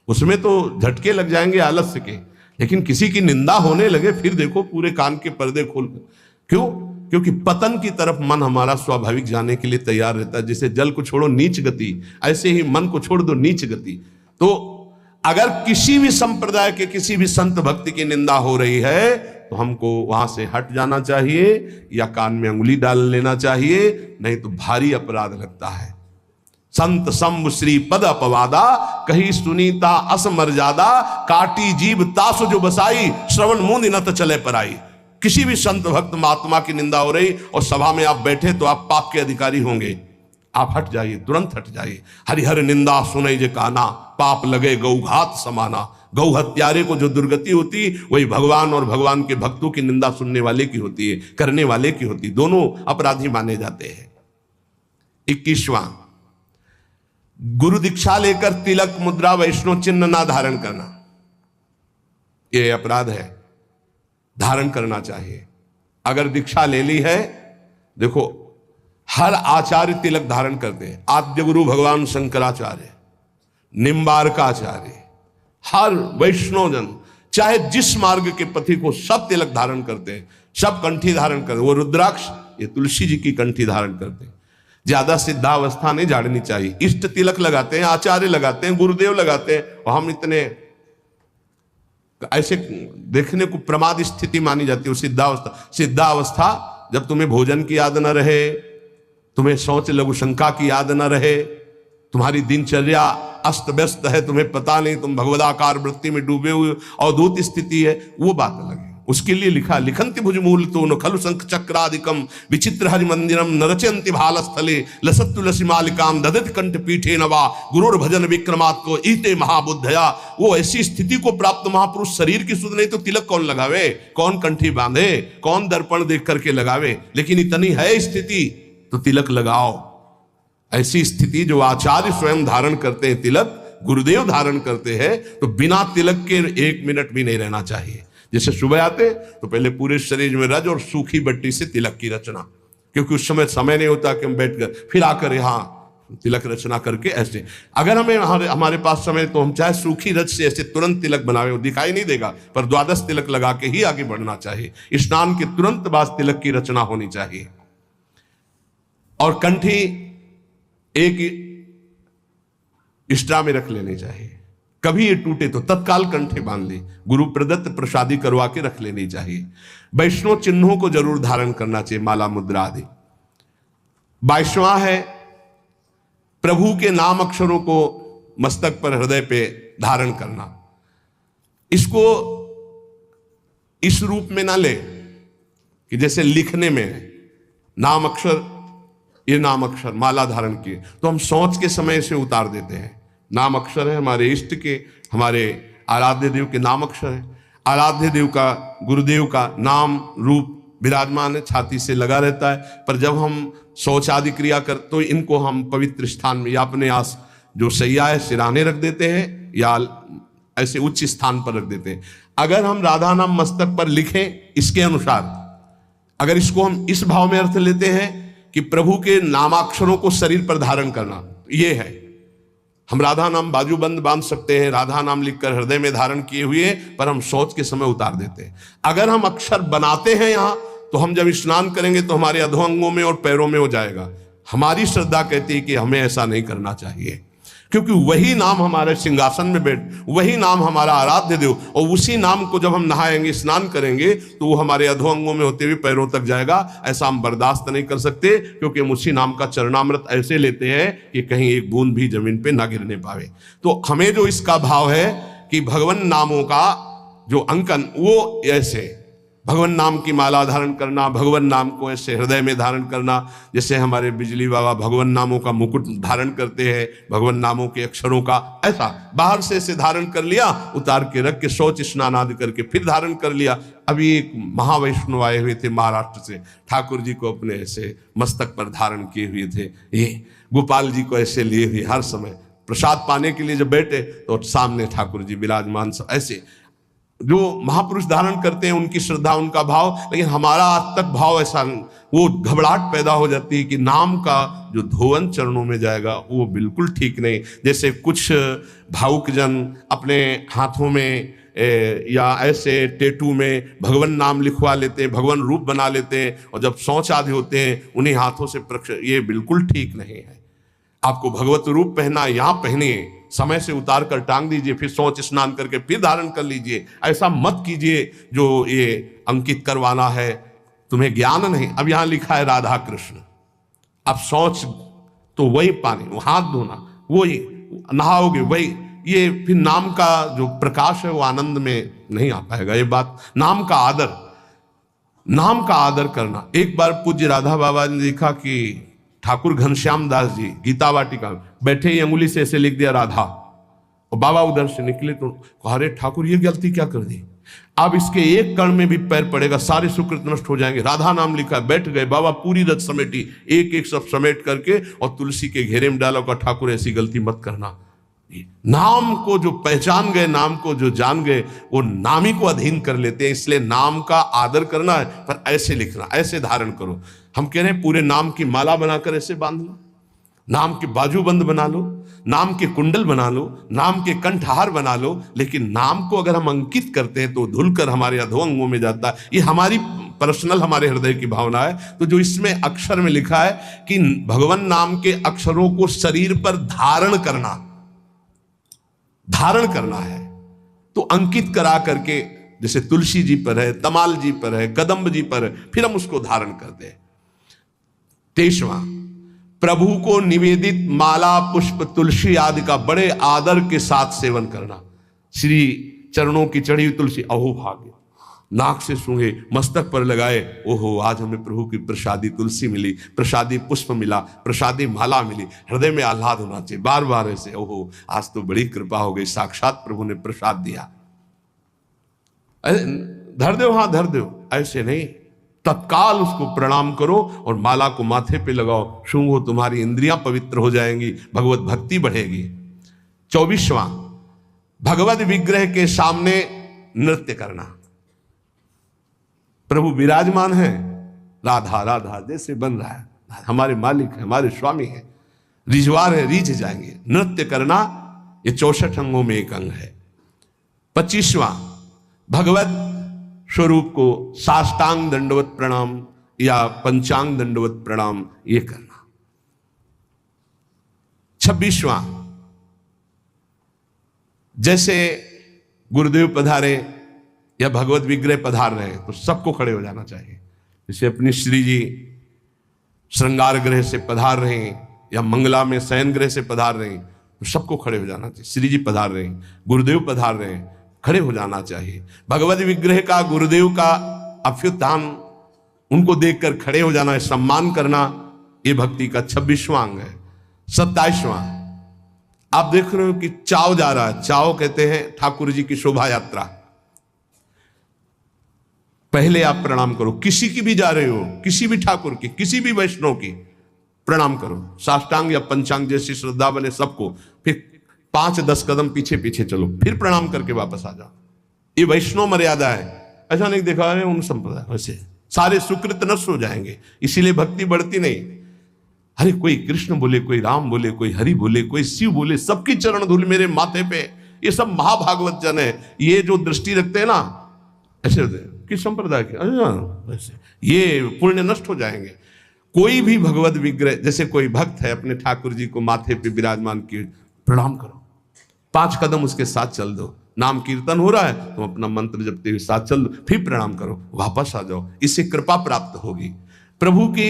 Speaker 1: उसमें तो झटके लग जाएंगे आलस्य के। लेकिन किसी की निंदा होने लगे फिर देखो पूरे कान के पर्दे खोल। क्यों? क्योंकि पतन की तरफ मन हमारा स्वाभाविक जाने के लिए तैयार रहता है। जैसे जल को छोड़ो नीच गति, ऐसे ही मन को छोड़ दो नीच गति। तो अगर किसी भी संप्रदाय के किसी भी संत भक्ति की निंदा हो रही है तो हमको वहां से हट जाना चाहिए या कान में अंगुली डाल लेना चाहिए, नहीं तो भारी अपराध लगता है। संत संभ श्री पद अपवादा, कही सुनीता असमर्यादा, काटी जीव तासु जो बसाई, श्रवण मुंद नत चले पराई। किसी भी संत भक्त महात्मा की निंदा हो रही और सभा में आप बैठे तो आप पाप के अधिकारी होंगे, आप हट जाइए, तुरंत हट जाइए। हरिहर निंदा सुनई जे काना, पाप लगे गौघात समाना। गौ हत्यारे को जो दुर्गति होती वही भगवान और भगवान के भक्तों की निंदा सुनने वाले की होती है, करने वाले की होती है। दोनों अपराधी माने जाते हैं। 21वां, गुरु दीक्षा लेकर तिलक मुद्रा वैष्णव चिन्ह ना धारण करना, यह अपराध है। धारण करना चाहिए। अगर दीक्षा ले ली है, देखो हर आचार्य तिलक धारण करते हैं। आद्य गुरु भगवान शंकराचार्य, निम्बारकाचार्य, हर वैष्णव जन चाहे जिस मार्ग के पथि को सब तिलक धारण करते हैं, सब कंठी धारण करते हैं। वो रुद्राक्ष ये तुलसी जी की कंठी धारण करते हैं। ज्यादा सिद्धावस्था नहीं झाड़नी चाहिए। इष्ट तिलक लगाते हैं, आचार्य लगाते हैं, गुरुदेव लगाते हैं, और हम इतने ऐसे देखने को प्रमाद स्थिति मानी जाती है। सिद्धावस्था, सिद्धावस्था जब तुम्हें भोजन की याद न रहे, तुम्हें शौच लघु शंका की याद न रहे, तुम्हारी दिनचर्या अस्त व्यस्त है, तुम्हें पता नहीं, तुम भगवदाकार वृत्ति में डूबे हुए अवधूत स्थिति है, वो बात अलग है। उसके लिए लिखा लिखंति भुजमूल तो न खलु शंख चक्रादिकम विचित्र हरि मंदिरम न रचयंति भाल स्थले लसत्तु लसी मालिकाम ददत कंठ पीठे नवा गुरुर भजन विक्रमात् को ईते महाबुद्धया। वो ऐसी स्थिति को प्राप्त महापुरुष शरीर की सुध नहीं तो तिलक कौन लगावे, कौन कंठी बांधे, कौन दर्पण देख करके लगावे, लेकिन इतनी है स्थिति तो तिलक लगाओ। ऐसी स्थिति जो आचार्य स्वयं धारण करते हैं, तिलक गुरुदेव धारण करते हैं, तो बिना तिलक के 1 मिनट भी नहीं रहना चाहिए। जैसे सुबह आते तो पहले पूरे शरीर में रज और सूखी बट्टी से तिलक की रचना, क्योंकि उस समय नहीं होता कि हम बैठकर फिर आकर यहाँ तिलक रचना करके ऐसे। अगर हमारे पास समय तो हम चाहे सूखी रज से ऐसे तुरंत तिलक बनावे, वो दिखाई नहीं देगा, पर 12 तिलक लगा के ही आगे बढ़ना चाहिए। स्नान के तुरंत बाद तिलक की रचना होनी चाहिए। और कंठी एक स्ट्रा में रख लेनी चाहिए। कभी ये टूटे तो तत्काल कंठे बांध ली, गुरु प्रदत्त प्रसादी करवा के रख लेनी चाहिए। वैष्णव चिन्हों को जरूर धारण करना चाहिए, माला मुद्रा आदि। 22वां है प्रभु के नाम अक्षरों को मस्तक पर हृदय पे धारण करना। इसको इस रूप में ना ले कि जैसे लिखने में नाम अक्षर, ये नाम अक्षर माला धारण किए तो हम सोच के समय से उतार देते हैं। नाम अक्षर है हमारे इष्ट के, हमारे आराध्य देव के नाम अक्षर है। आराध्य देव का, गुरुदेव का नाम रूप विराजमान है, छाती से लगा रहता है। पर जब हम शौच आदि क्रिया कर तो इनको हम पवित्र स्थान में या अपने आस जो सैया है सिराने रख देते हैं, या ऐसे उच्च स्थान पर रख देते हैं। अगर हम राधा नाम मस्तक पर लिखें इसके अनुसार, अगर इसको हम इस भाव में अर्थ लेते हैं कि प्रभु के नामाक्षरों को शरीर पर धारण करना, ये है। हम राधा नाम बाजूबंद बांध सकते हैं, राधा नाम लिखकर हृदय में धारण किए हुए, पर हम शौच के समय उतार देते हैं। अगर हम अक्षर बनाते हैं यहाँ, तो हम जब स्नान करेंगे तो हमारे अधोअंगों में और पैरों में हो जाएगा। हमारी श्रद्धा कहती है कि हमें ऐसा नहीं करना चाहिए, क्योंकि वही नाम हमारे सिंहासन में बैठ, वही नाम हमारा आराध्य देव, और उसी नाम को जब हम नहाएंगे स्नान करेंगे तो वो हमारे अधोअंगों में होते हुए पैरों तक जाएगा। ऐसा हम बर्दाश्त नहीं कर सकते, क्योंकि हम उसी नाम का चरणामृत ऐसे लेते हैं कि कहीं एक बूंद भी जमीन पे ना गिरने पावे। तो हमें जो इसका भाव है कि भगवान नामों का जो अंकन, वो ऐसे भगवान नाम की माला धारण करना, भगवान नाम को ऐसे हृदय में धारण करना, जैसे हमारे बिजली बाबा भगवान नामों का मुकुट धारण करते हैं, भगवान नामों के अक्षरों का, ऐसा बाहर से ऐसे धारण कर लिया, उतार के रख के शौच स्नान आदि करके फिर धारण कर लिया। अभी एक महावैष्णव आए हुए थे महाराष्ट्र से, ठाकुर जी को अपने ऐसे मस्तक पर धारण किए हुए थे, ये गोपाल जी को ऐसे लिए हुए, हर समय प्रसाद पाने के लिए जब बैठे तो सामने ठाकुर जी विराजमान। ऐसे जो महापुरुष धारण करते हैं उनकी श्रद्धा, उनका भाव, लेकिन हमारा आज तक भाव ऐसा, वो घबराहट पैदा हो जाती है कि नाम का जो धोवन चरणों में जाएगा वो बिल्कुल ठीक नहीं। जैसे कुछ भावुक जन अपने हाथों में या ऐसे टेटू में भगवान नाम लिखवा लेते हैं, भगवान रूप बना लेते हैं, और जब शौच आदि होते हैं उन्हीं हाथों से ये बिल्कुल ठीक नहीं है। आपको भगवत रूप पहना, यहाँ पहनिए, समय से उतार कर टांग दीजिए, फिर शौच स्नान करके फिर धारण कर लीजिए। ऐसा मत कीजिए जो ये अंकित करवाना है, तुम्हें ज्ञान नहीं। अब यहाँ लिखा है राधा कृष्ण, अब शौच तो वही पानी, वो हाथ धोना, वही नहाओगे वही, ये फिर नाम का जो प्रकाश है वो आनंद में नहीं आ पाएगा। ये बात, नाम का आदर, नाम का आदर करना। एक बार पूज्य राधा बाबा ने देखा कि ठाकुर घनश्याम दास जी गीता वाटिका बैठे ही अंगुली से ऐसे लिख दिया राधा, और बाबा उधर से निकले तो कहा, अरे ठाकुर ये गलती क्या कर दी, अब इसके एक कण में भी पैर पड़ेगा सारे सुकृत नष्ट हो जाएंगे। राधा नाम लिखा, बैठ गए बाबा, पूरी रथ समेटी, एक एक सब समेट करके और तुलसी के घेरे में डाला। का ठाकुर ऐसी गलती मत करना। नाम को जो पहचान गए, नाम को जो जान गए, वो नाम ही को अधीन कर लेते हैं। इसलिए नाम का आदर करना है, पर ऐसे लिखना, ऐसे धारण करो। हम कह रहे हैं पूरे नाम की माला बनाकर ऐसे बांध लो, नाम के बाजूबंद बना लो, नाम के कुंडल बना लो, नाम के कंठहार बना लो। लेकिन नाम को अगर हम अंकित करते हैं तो धुलकर हमारे अधोअंगों में जाता है। ये हमारी पर्सनल, हमारे हृदय की भावना है। तो जो इसमें अक्षर में लिखा है कि भगवान नाम के अक्षरों को शरीर पर धारण करना है, तो अंकित करा करके, जैसे तुलसी जी पर है, तमाल जी पर है, कदम्ब जी पर है, फिर हम उसको धारण करते हैं। 23वां, प्रभु को निवेदित माला पुष्प तुलसी आदि का बड़े आदर के साथ सेवन करना। श्री चरणों की चढ़ी हुई तुलसी, अहो भाग्य, नाक से सूंघे, मस्तक पर लगाए, ओहो आज हमें प्रभु की प्रसादी तुलसी मिली, प्रसादी पुष्प मिला, प्रसादी माला मिली। हृदय में आह्लाद होना चाहिए, बार बार ऐसे, ओहो आज तो बड़ी कृपा हो गई, साक्षात प्रभु ने प्रसाद दिया। धर दो, हाँ धर दो, ऐसे नहीं, तत्काल उसको प्रणाम करो और माला को माथे पे लगाओ, सूंघो, तुम्हारी इंद्रियां पवित्र हो जाएंगी, भगवत भक्ति बढ़ेगी। 24वां, भगवत विग्रह के सामने नृत्य करना। प्रभु विराजमान है, राधा राधा जैसे बन रहा है, हमारे मालिक है, हमारे स्वामी है, रिजवार है, रीझ जाएंगे। नृत्य करना ये 64 अंगों में एक अंग है। 25वां, भगवत स्वरूप को साष्टांग दंडवत प्रणाम या पंचांग दंडवत प्रणाम ये करना। 26वां, जैसे गुरुदेव पधारे या भगवत विग्रह पधार रहे तो सबको खड़े हो जाना चाहिए। जैसे अपनी श्री जी श्रृंगार ग्रह से पधार रहे हैं या मंगला में शयन ग्रह से पधार रहे हैं तो सबको खड़े हो जाना चाहिए। श्री जी पधार रहे हैं, गुरुदेव पधार रहे हैं, खड़े हो जाना चाहिए। भगवत विग्रह का, गुरुदेव का अभ्युत्थान, उनको देखकर खड़े हो जाना है, सम्मान करना, ये भक्ति का 26वां अंग है। 27वां, आप देख रहे हो कि चाव जा रहा है, चाव कहते हैं ठाकुर जी की शोभा यात्रा। पहले आप प्रणाम करो, किसी की भी जा रहे हो, किसी भी ठाकुर की, किसी भी वैष्णव की प्रणाम करो, साष्टांग या पंचांग जैसी श्रद्धा बने सबको। फिर 5-10 कदम पीछे पीछे चलो, फिर प्रणाम करके वापस आ जाओ। ये वैष्णव मर्यादा है। ऐसा नहीं देखा है उन संप्रदाय, वैसे सारे सुकृत नष्ट हो जाएंगे, इसीलिए भक्ति बढ़ती नहीं। अरे कोई कृष्ण बोले, कोई राम बोले, कोई हरि बोले, कोई शिव बोले, सबकी चरण धूल मेरे माथे पे, ये सब महाभागवत जन है। ये जो दृष्टि रखते हैं ना, ऐसे होते हैं किस संप्रदाय के, वैसे ये पुण्य नष्ट हो जाएंगे। कोई भी भगवत विग्रह, जैसे कोई भक्त है अपने ठाकुर जी को माथे पे विराजमान किए, प्रणाम करो, 5 कदम उसके साथ चल दो। नाम कीर्तन हो रहा है तो अपना मंत्र जपते हुए साथ चल दो, फिर प्रणाम करो, वापस आ जाओ। इससे कृपा प्राप्त होगी। प्रभु के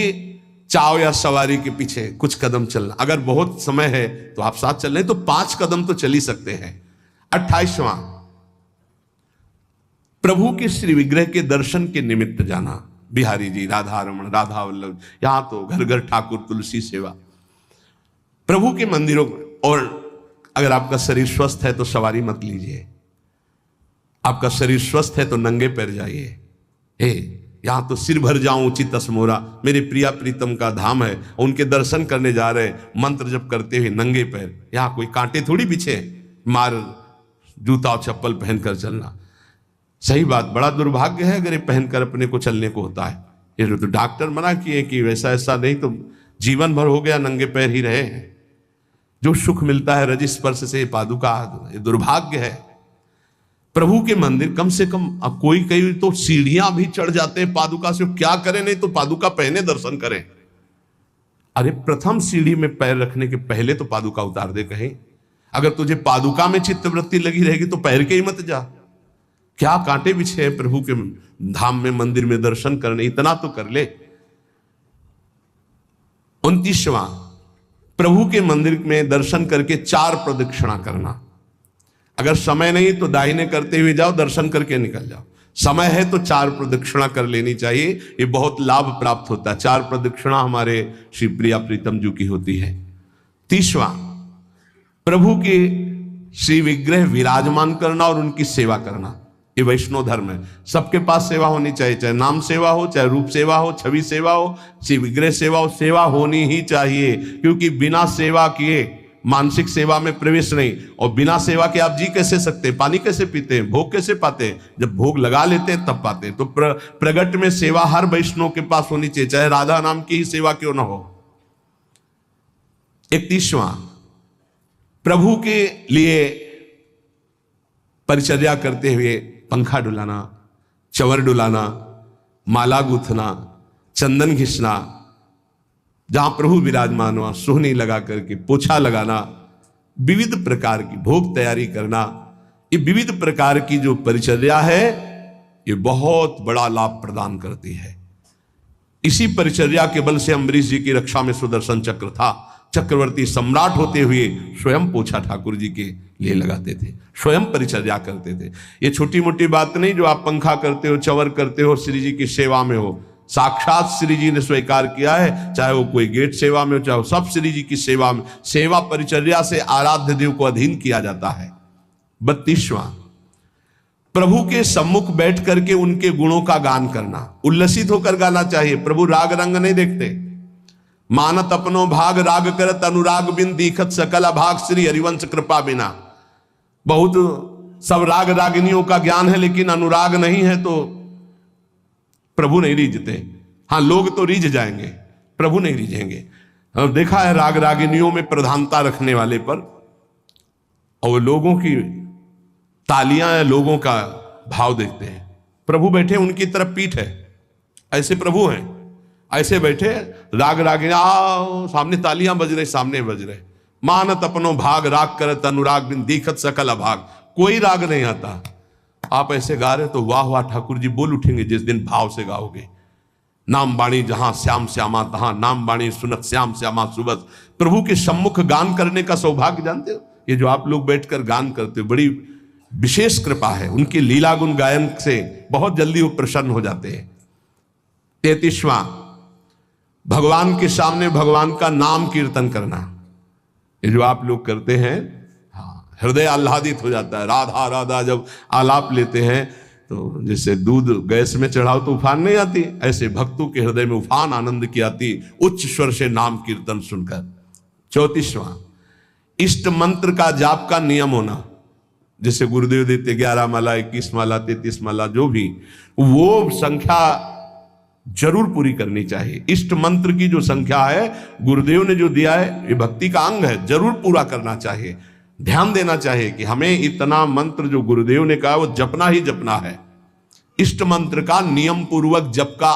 Speaker 1: चाव या सवारी के पीछे कुछ कदम चलना, अगर बहुत समय है तो आप साथ चल रहे तो 5 कदम तो चल ही सकते हैं। 28वां, प्रभु के श्री विग्रह के दर्शन के निमित्त जाना। बिहारी जी, राधा रमन, राधा वल्लभ, यहां तो घर घर ठाकुर तुलसी सेवा। प्रभु के मंदिरों, और अगर आपका शरीर स्वस्थ है तो सवारी मत लीजिए, आपका शरीर स्वस्थ है तो नंगे पैर जाइए। हे, यहां तो सिर भर जाऊं उचित असमोरा, मेरे प्रिया प्रीतम का धाम है, उनके दर्शन करने जा रहे, मंत्र जप करते हुए नंगे पैर। यहां कोई कांटे थोड़ी बिछे, मार जूता और चप्पल पहनकर चलना। सही बात, बड़ा दुर्भाग्य है अगर ये पहनकर अपने को चलने को होता है। ये तो डॉक्टर मना किए कि वैसा ऐसा नहीं, तो जीवन भर हो गया नंगे पैर ही रहे हैं। जो सुख मिलता है रज स्पर्श से पादुका, ये दुर्भाग्य है। प्रभु के मंदिर कम से कम, अब कोई कई तो सीढ़ियां भी चढ़ जाते हैं पादुका से, क्या करें, नहीं तो पादुका पहने दर्शन करें। अरे प्रथम सीढ़ी में पैर रखने के पहले तो पादुका उतार दे कहीं। अगर तुझे पादुका में चित्तवृत्ति लगी रहेगी तो पैर के ही मत जा। क्या कांटे बिछे हैं प्रभु के धाम में, मंदिर में दर्शन करने, इतना तो कर ले। 29वां, प्रभु के मंदिर में दर्शन करके 4 प्रदक्षिणा करना। अगर समय नहीं तो दाहिने करते हुए जाओ, दर्शन करके निकल जाओ। समय है तो 4 प्रदक्षिणा कर लेनी चाहिए, ये बहुत लाभ प्राप्त होता है। 4 प्रदक्षिणा हमारे श्री प्रिया प्रीतम जी की होती है। 30वां, प्रभु के श्री विग्रह विराजमान करना और उनकी सेवा करना, ये वैष्णव धर्म है। सबके पास सेवा होनी चाहिए, चाहे नाम सेवा हो, चाहे रूप सेवा हो, छवि सेवा हो, श्री विग्रह सेवा हो, सेवा होनी ही चाहिए। क्योंकि बिना सेवा किए मानसिक सेवा में प्रवेश नहीं, और बिना सेवा के आप जी कैसे सकते हैं, पानी कैसे पीते हैं, भोग कैसे पाते हैं? जब भोग लगा लेते हैं तब पाते हैं। तो प्रगट में सेवा हर वैष्णव के पास होनी चाहिए, चाहे राधा नाम की ही सेवा क्यों ना हो। 31वां, प्रभु के लिए परिचर्या करते हुए पंखा डुलाना, चवर डुलाना, माला गूंथना, चंदन घिसना, जहां प्रभु विराजमान हुआ सोहनी लगा करके पोछा लगाना, विविध प्रकार की भोग तैयारी करना, ये विविध प्रकार की जो परिचर्या है ये बहुत बड़ा लाभ प्रदान करती है। इसी परिचर्या के बल से अम्बरीश जी की रक्षा में सुदर्शन चक्र था। चक्रवर्ती सम्राट होते हुए स्वयं पोछा ठाकुर जी के लिए लगाते थे, स्वयं परिचर्या करते थे। ये छोटी मोटी बात नहीं जो आप पंखा करते हो, चवर करते हो, श्री जी की सेवा में हो। साक्षात श्री जी ने स्वीकार किया है, चाहे वो कोई गेट सेवा में हो, चाहे वो सब श्री जी की सेवा में। सेवा परिचर्या से आराध्य देव को अधीन किया जाता है। 32वां, प्रभु के सम्मुख बैठ करके उनके गुणों का गान करना, उल्लसित होकर गाना चाहिए। प्रभु राग रंग नहीं देखते। मानत अपनो भाग राग करत अनुराग बिन दीखत सकल अभाग श्री हरिवंश कृपा बिना। बहुत सब राग रागिनियों का ज्ञान है लेकिन अनुराग नहीं है तो प्रभु नहीं रीझते। हाँ, लोग तो रीझ जाएंगे, प्रभु नहीं रीझेंगे। हम देखा है राग रागिनियों में प्रधानता रखने वाले पर, और लोगों की तालियां या लोगों का भाव देखते हैं। प्रभु बैठे उनकी तरफ पीठ है, ऐसे प्रभु हैं, ऐसे बैठे राग रागिनी, आओ सामने तालियां बज रहे, सामने बज रहे। मानत अपनो भाग राग करत अनुराग बिन दीखत सकल अभाग। कोई राग नहीं आता, आप ऐसे गा रहे तो वाह वाह ठाकुर जी बोल उठेंगे जिस दिन भाव से गाओगे। नाम बाणी जहां श्याम श्यामा तहां, नाम बाणी सुनत श्याम श्यामा सुबस। प्रभु के सम्मुख गान करने का सौभाग्य जानते हो, ये जो आप लोग बैठकर गान करते हो बड़ी विशेष कृपा है। उनकी लीला गुण गायन से बहुत जल्दी वो प्रसन्न हो जाते हैं। 33वां, भगवान के सामने भगवान का नाम कीर्तन करना, ये जो आप लोग करते हैं, हृदय आह्लादित हो जाता है। राधा राधा जब आलाप लेते हैं तो जैसे दूध गैस में चढ़ाओ तो उफान नहीं आती, ऐसे भक्तों के हृदय में उफान आनंद की आती उच्च स्वर से नाम कीर्तन सुनकर। 34वां, इष्ट मंत्र का जाप का नियम होना, जैसे गुरुदेव देते 11 माला, 21 माला, 33 माला, जो भी, वो संख्या जरूर पूरी करनी चाहिए। इष्ट मंत्र की जो संख्या है गुरुदेव ने जो दिया है, ये भक्ति का अंग है, जरूर पूरा करना चाहिए। ध्यान देना चाहिए कि हमें इतना मंत्र जो गुरुदेव ने कहा वो जपना ही जपना है। इष्ट मंत्र का नियम पूर्वक जप का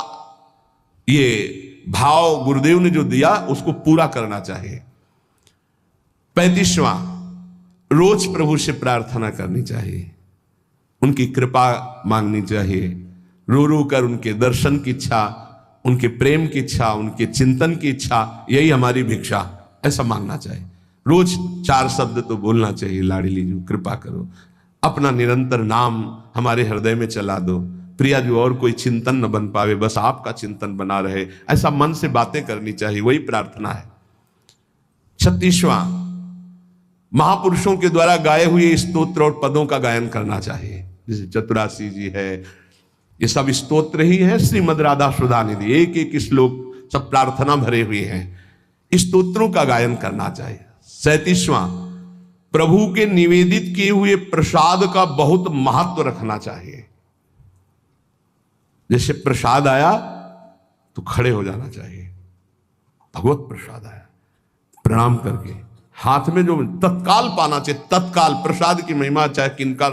Speaker 1: ये भाव गुरुदेव ने जो दिया उसको पूरा करना चाहिए। 35वां, रोज प्रभु से प्रार्थना करनी चाहिए, उनकी कृपा मांगनी चाहिए। रो रो कर उनके दर्शन की इच्छा, उनके प्रेम की इच्छा, उनके चिंतन की इच्छा, यही हमारी भिक्षा, ऐसा मांगना चाहिए। रोज 4 शब्द तो बोलना चाहिए, लाडली जी कृपा करो, अपना निरंतर नाम हमारे हृदय में चला दो, प्रिया जो और कोई चिंतन न बन पावे, बस आपका चिंतन बना रहे, ऐसा मन से बातें करनी चाहिए, वही प्रार्थना है। 36वां, महापुरुषों के द्वारा गाए हुए स्तोत्र और पदों का गायन करना चाहिए, जैसे चतुरासी जी है, ये सब स्तोत्र ही है। श्रीमद राधा सुधा निधि, एक एक श्लोक सब प्रार्थना भरे हुए हैं, स्तोत्रों का गायन करना चाहिए। 37वां, प्रभु के निवेदित किए हुए प्रसाद का बहुत महत्व रखना चाहिए। जैसे प्रसाद आया तो खड़े हो जाना चाहिए, भगवत प्रसाद आया, प्रणाम करके हाथ में जो तत्काल पाना चाहिए, तत्काल। प्रसाद की महिमा चाहे किनका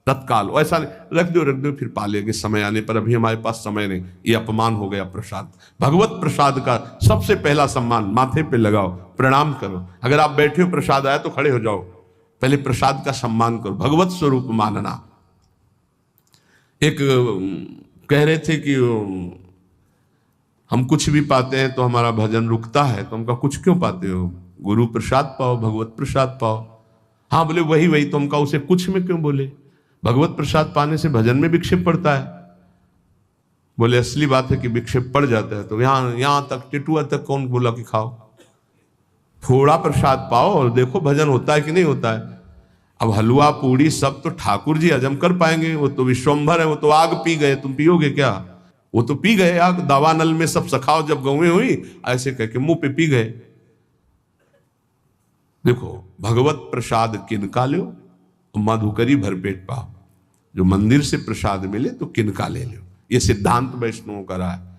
Speaker 1: तत्काल, ऐसा रख दो फिर पा लेंगे समय आने पर, अभी हमारे पास समय नहीं, ये अपमान हो गया प्रसाद। भगवत प्रसाद का सबसे पहला सम्मान, माथे पे लगाओ, प्रणाम करो। अगर आप बैठे हो प्रसाद आया तो खड़े हो जाओ, पहले प्रसाद का सम्मान करो, भगवत स्वरूप मानना। एक कह रहे थे कि हम कुछ भी पाते हैं तो हमारा भजन रुकता है, तो हमका कुछ क्यों पाते हो, गुरु प्रसाद पाओ, भगवत प्रसाद पाओ। हाँ बोले वही, तो हमका उसे कुछ में क्यों बोले, भगवत प्रसाद पाने से भजन में विक्षेप पड़ता है। बोले असली बात है कि विक्षेप पड़ जाता है, तो यहां तक टिटुआ तक कौन बोला कि खाओ, थोड़ा प्रसाद पाओ और देखो भजन होता है कि नहीं होता है। अब हलवा पूड़ी सब तो ठाकुर जी हजम कर पाएंगे, वो तो विश्वम्भर है, वो तो आग पी गए, तुम पियोगे क्या? वो तो पी गए आग, दावानल में सब सखाओ जब गौएं हुई ऐसे कह के मुंह पे पी गए। देखो भगवत प्रसाद किनका लो, मधुकरी भरपेट पाओ। जो मंदिर से प्रसाद मिले तो किनका ले लो, ये सिद्धांत वैष्णवों का रहा है।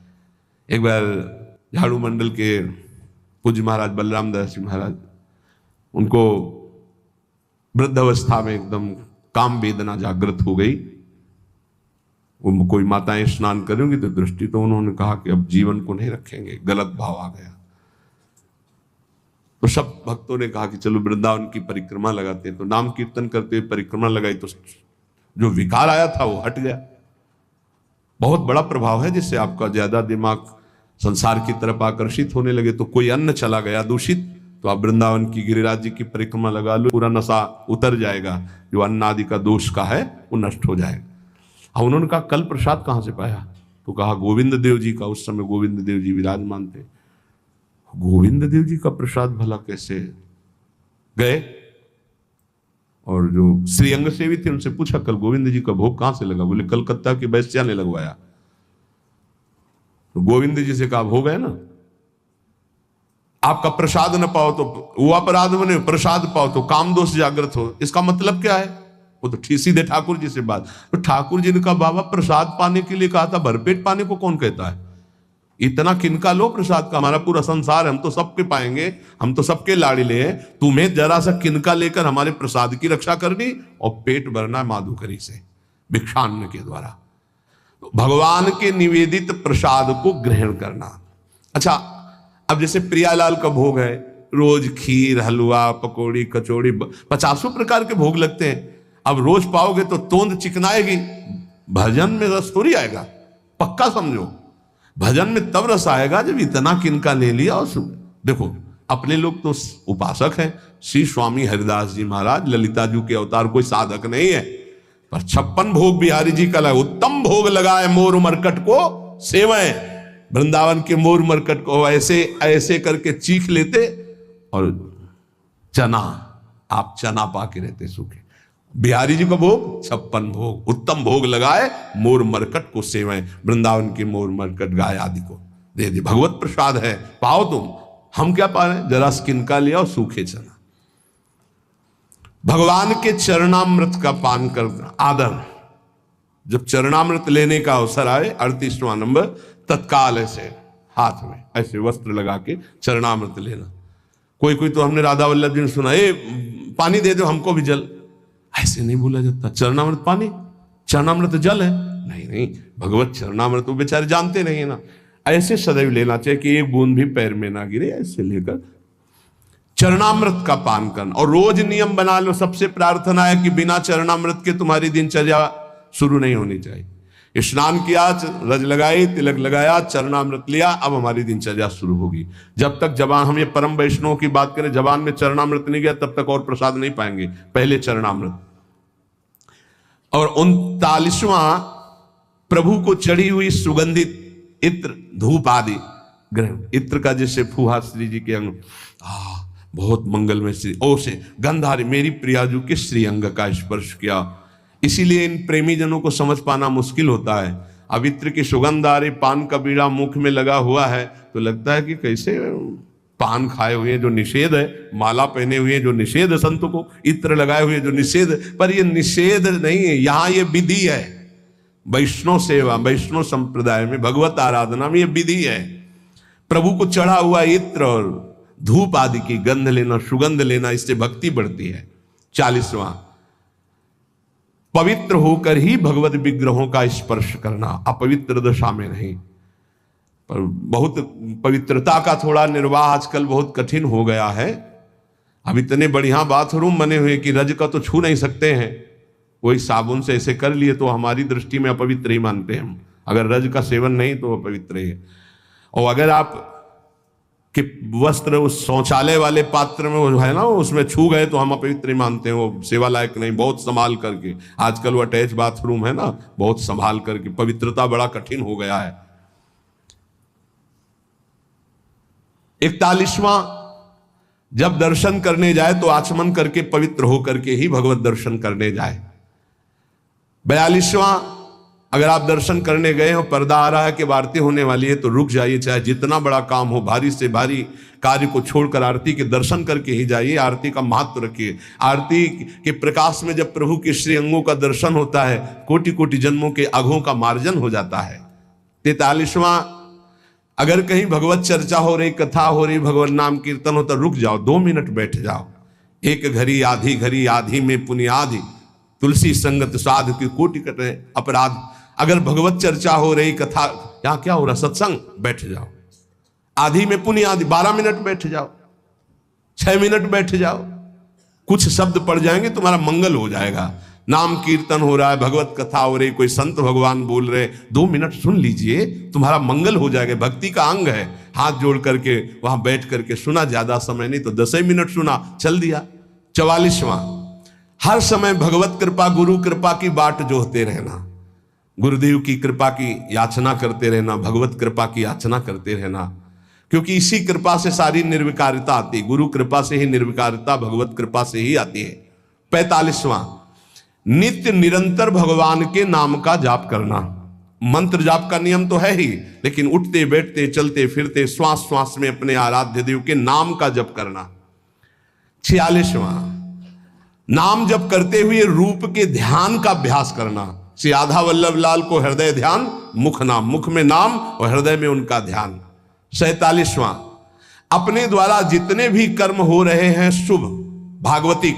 Speaker 1: एक बार झाड़ू मंडल के पूज्य महाराज बलराम दास जी महाराज, उनको वृद्ध अवस्था में एकदम काम वेदना जागृत हो गई। वो कोई माताएं स्नान करेंगी तो दृष्टि, तो उन्होंने कहा कि अब जीवन को नहीं रखेंगे, गलत भाव आ गया। तो सब भक्तों ने कहा कि चलो वृंदावन की परिक्रमा लगाते हैं। तो नाम कीर्तन करते हुए परिक्रमा लगाई तो जो विकार आया था वो हट गया। बहुत बड़ा प्रभाव है, जिससे आपका ज्यादा दिमाग संसार की तरफ आकर्षित होने लगे। तो कोई अन्न चला गया दूषित, तो आप वृंदावन की गिरिराज जी की परिक्रमा लगा लो, पूरा नशा उतर जाएगा, जो अन्न आदि का दोष का है वो नष्ट हो जाएगा। अब उन्होंने कहा कल प्रसाद कहाँ से पाया? तो कहा गोविंद देव जी का, उस समय गोविंद देव जी विराजमान थे। गोविंद देव जी का प्रसाद भला कैसे? गए और जो श्रीअंग सेवी थे उनसे पूछा कल गोविंद जी का भोग कहां से लगा? बोले कलकत्ता की वैश्या ने लगवाया। तो गोविंद जी से कहा भोग है ना, आपका प्रसाद न पाओ तो वो अपराध बने, प्रसाद पाओ तो काम दोष जागृत हो। इसका मतलब क्या है? वो तो ठीक सीधे ठाकुर जी से बात। तो ठाकुर जी ने कहा बाबा प्रसाद पाने के लिए कहा था, भरपेट पाने को कौन कहता है? इतना किनका लो प्रसाद का, हमारा पूरा संसार है, हम तो सबके पाएंगे, हम तो सबके लाड़िले हैं। तुम्हें जरा सा किनका लेकर हमारे प्रसाद की रक्षा करनी और पेट भरना माधुकरी से भिक्षान्न के द्वारा। तो भगवान के निवेदित प्रसाद को ग्रहण करना। अच्छा, अब जैसे प्रियालाल का भोग है, रोज खीर हलवा पकौड़ी कचौड़ी 50 प्रकार के भोग लगते हैं। अब रोज पाओगे तो तोंद चिकनाएगी, भजन में रस थोड़ी आएगा, पक्का समझो। भजन में तब रस आएगा जब इतना किनका ले लिया। और देखो अपने लोग तो उपासक हैं, श्री स्वामी हरिदास जी महाराज ललिता जी के अवतार, कोई साधक नहीं है, पर 56 भोग बिहारी जी का लगा। उत्तम भोग लगाए मोर मरकट को सेवएं, वृंदावन के मोर मरकट को ऐसे ऐसे करके चीख लेते और चना, आप चना पाके रहते सूखे। बिहारी जी का भोग 56 भोग, उत्तम भोग लगाए मोर मरकट को सेवएं, वृंदावन के मोर मरकट गाय आदि को दे दे। भगवत प्रसाद है, पाओ तुम। हम क्या पा रहे हैं? जरा किनका लिया और सूखे चना। भगवान के चरणामृत का पान करना आदर। जब चरणामृत लेने का अवसर आए, 38वां नंबर, तत्काल ऐसे हाथ में ऐसे वस्त्र लगा के चरणामृत लेना। कोई कोई तो हमने राधा वल्लभ जी ने सुना, ए पानी दे दो हमको भी जल, ऐसे नहीं बोला जाता। चरणामृत पानी, चरणामृत जल है? नहीं नहीं, भगवत चरणामृत वो बेचारे जानते नहीं है ना। ऐसे सदैव लेना चाहिए कि एक बूंद भी पैर में ना गिरे, ऐसे लेकर चरणामृत का पान करना। और रोज नियम बना लो, सबसे प्रार्थना है कि बिना चरणामृत के तुम्हारी दिनचर्या शुरू नहीं होनी चाहिए। स्नान किया, रज लगाई, तिलक लगाया, चरणामृत लिया, अब हमारी दिनचर्या शुरू होगी। जब तक जबान, हम ये परम वैष्णव की बात करें, जबान में चरणामृत नहीं गया तब तक और प्रसाद नहीं पाएंगे। पहले चरणामृत। और 39वां, प्रभु को चढ़ी हुई सुगंधित इत्र धूप आदि ग्रहण। इत्र का जैसे फुहा श्री जी के अंग, बहुत मंगलमय श्री ओ से गंधारी मेरी प्रियाजू के श्री अंग का स्पर्श किया। इसीलिए इन प्रेमी जनों को समझ पाना मुश्किल होता है। अब इत्र की सुगंध आ रही, पान का बीड़ा मुख में लगा हुआ है तो लगता है कि कैसे पान खाए हुए जो निषेध है, माला पहने हुए जो निषेध, संत को इत्र लगाए हुए जो निषेध, पर ये निषेध नहीं है, यहाँ ये विधि है। वैष्णव सेवा, वैष्णव संप्रदाय में, भगवत आराधना में ये विधि है। प्रभु को चढ़ा हुआ इत्र और धूप आदि की गंध लेना, सुगंध लेना, इससे भक्ति बढ़ती है। 40वां, पवित्र होकर ही भगवत विग्रहों का स्पर्श करना, अपवित्र दशा में नहीं। पर बहुत पवित्रता का थोड़ा निर्वाह आजकल बहुत कठिन हो गया है। अब इतने बढ़िया बाथरूम बने हुए कि रज का तो छू नहीं सकते हैं, वही साबुन से ऐसे कर लिए तो हमारी दृष्टि में अपवित्र ही मानते हैं हम। अगर रज का सेवन नहीं तो अपवित्र ही है। और अगर आप कि वस्त्र उस शौचालय वाले पात्र में वो है ना, उसमें छू गए तो हम अपवित्र मानते हैं, वो सेवा लायक नहीं। बहुत संभाल करके, आजकल वो अटैच बाथरूम है ना, बहुत संभाल करके, पवित्रता बड़ा कठिन हो गया है। 41वां, जब दर्शन करने जाए तो आचमन करके पवित्र होकर के ही भगवत दर्शन करने जाए। 42वां, अगर आप दर्शन करने गए हो, पर्दा आ रहा है कि आरती होने वाली है, तो रुक जाइए, चाहे जितना बड़ा काम हो, भारी से भारी कार्य को छोड़कर आरती के दर्शन करके ही जाइए। आरती का महत्व रखिए। आरती के प्रकाश में जब प्रभु के श्री अंगों का दर्शन होता है, कोटि कोटि जन्मों के अघों का मार्जन हो जाता है। 43वां, अगर कहीं भगवत चर्चा हो रही, कथा हो रही, भगवत नाम कीर्तन होता, रुक जाओ, 2 मिनट बैठ जाओ। एक घड़ी आधी में पुनियाधि, तुलसी संगत साध की कोटि कटे अपराध। अगर भगवत चर्चा हो रही, कथा, यहां क्या हो रहा, सत्संग, बैठ जाओ। आधी में पुनियाधि, 12 मिनट बैठ जाओ, 6 मिनट बैठ जाओ, कुछ शब्द पढ़ जाएंगे, तुम्हारा मंगल हो जाएगा। नाम कीर्तन हो रहा है, भगवत कथा हो रही, कोई संत भगवान बोल रहे, 2 मिनट सुन लीजिए, तुम्हारा मंगल हो जाएगा। भक्ति का अंग है। हाथ जोड़ करके वहां बैठ करके सुना, ज्यादा समय नहीं तो 10 ही मिनट सुना, चल दिया। 44वां, हर समय भगवत कृपा, गुरु कृपा की बाट जोहते रहना। गुरुदेव की कृपा की याचना करते रहना, भगवत कृपा की याचना करते रहना, क्योंकि इसी कृपा से सारी निर्विकारिता आती है। गुरु कृपा से ही निर्विकारिता, भगवत कृपा से ही आती है। 45वां, नित्य निरंतर भगवान के नाम का जाप करना। मंत्र जाप का नियम तो है ही, लेकिन उठते बैठते चलते फिरते श्वास श्वास में अपने आराध्य देव के नाम का जप करना। 46वां, नाम जप करते हुए रूप के ध्यान का अभ्यास करना। श्री आधा वल्लभ लाल को हृदय ध्यान, मुख नाम, मुख में नाम और हृदय में उनका ध्यान। 47वां, अपने द्वारा जितने भी कर्म हो रहे हैं शुभ भागवतिक,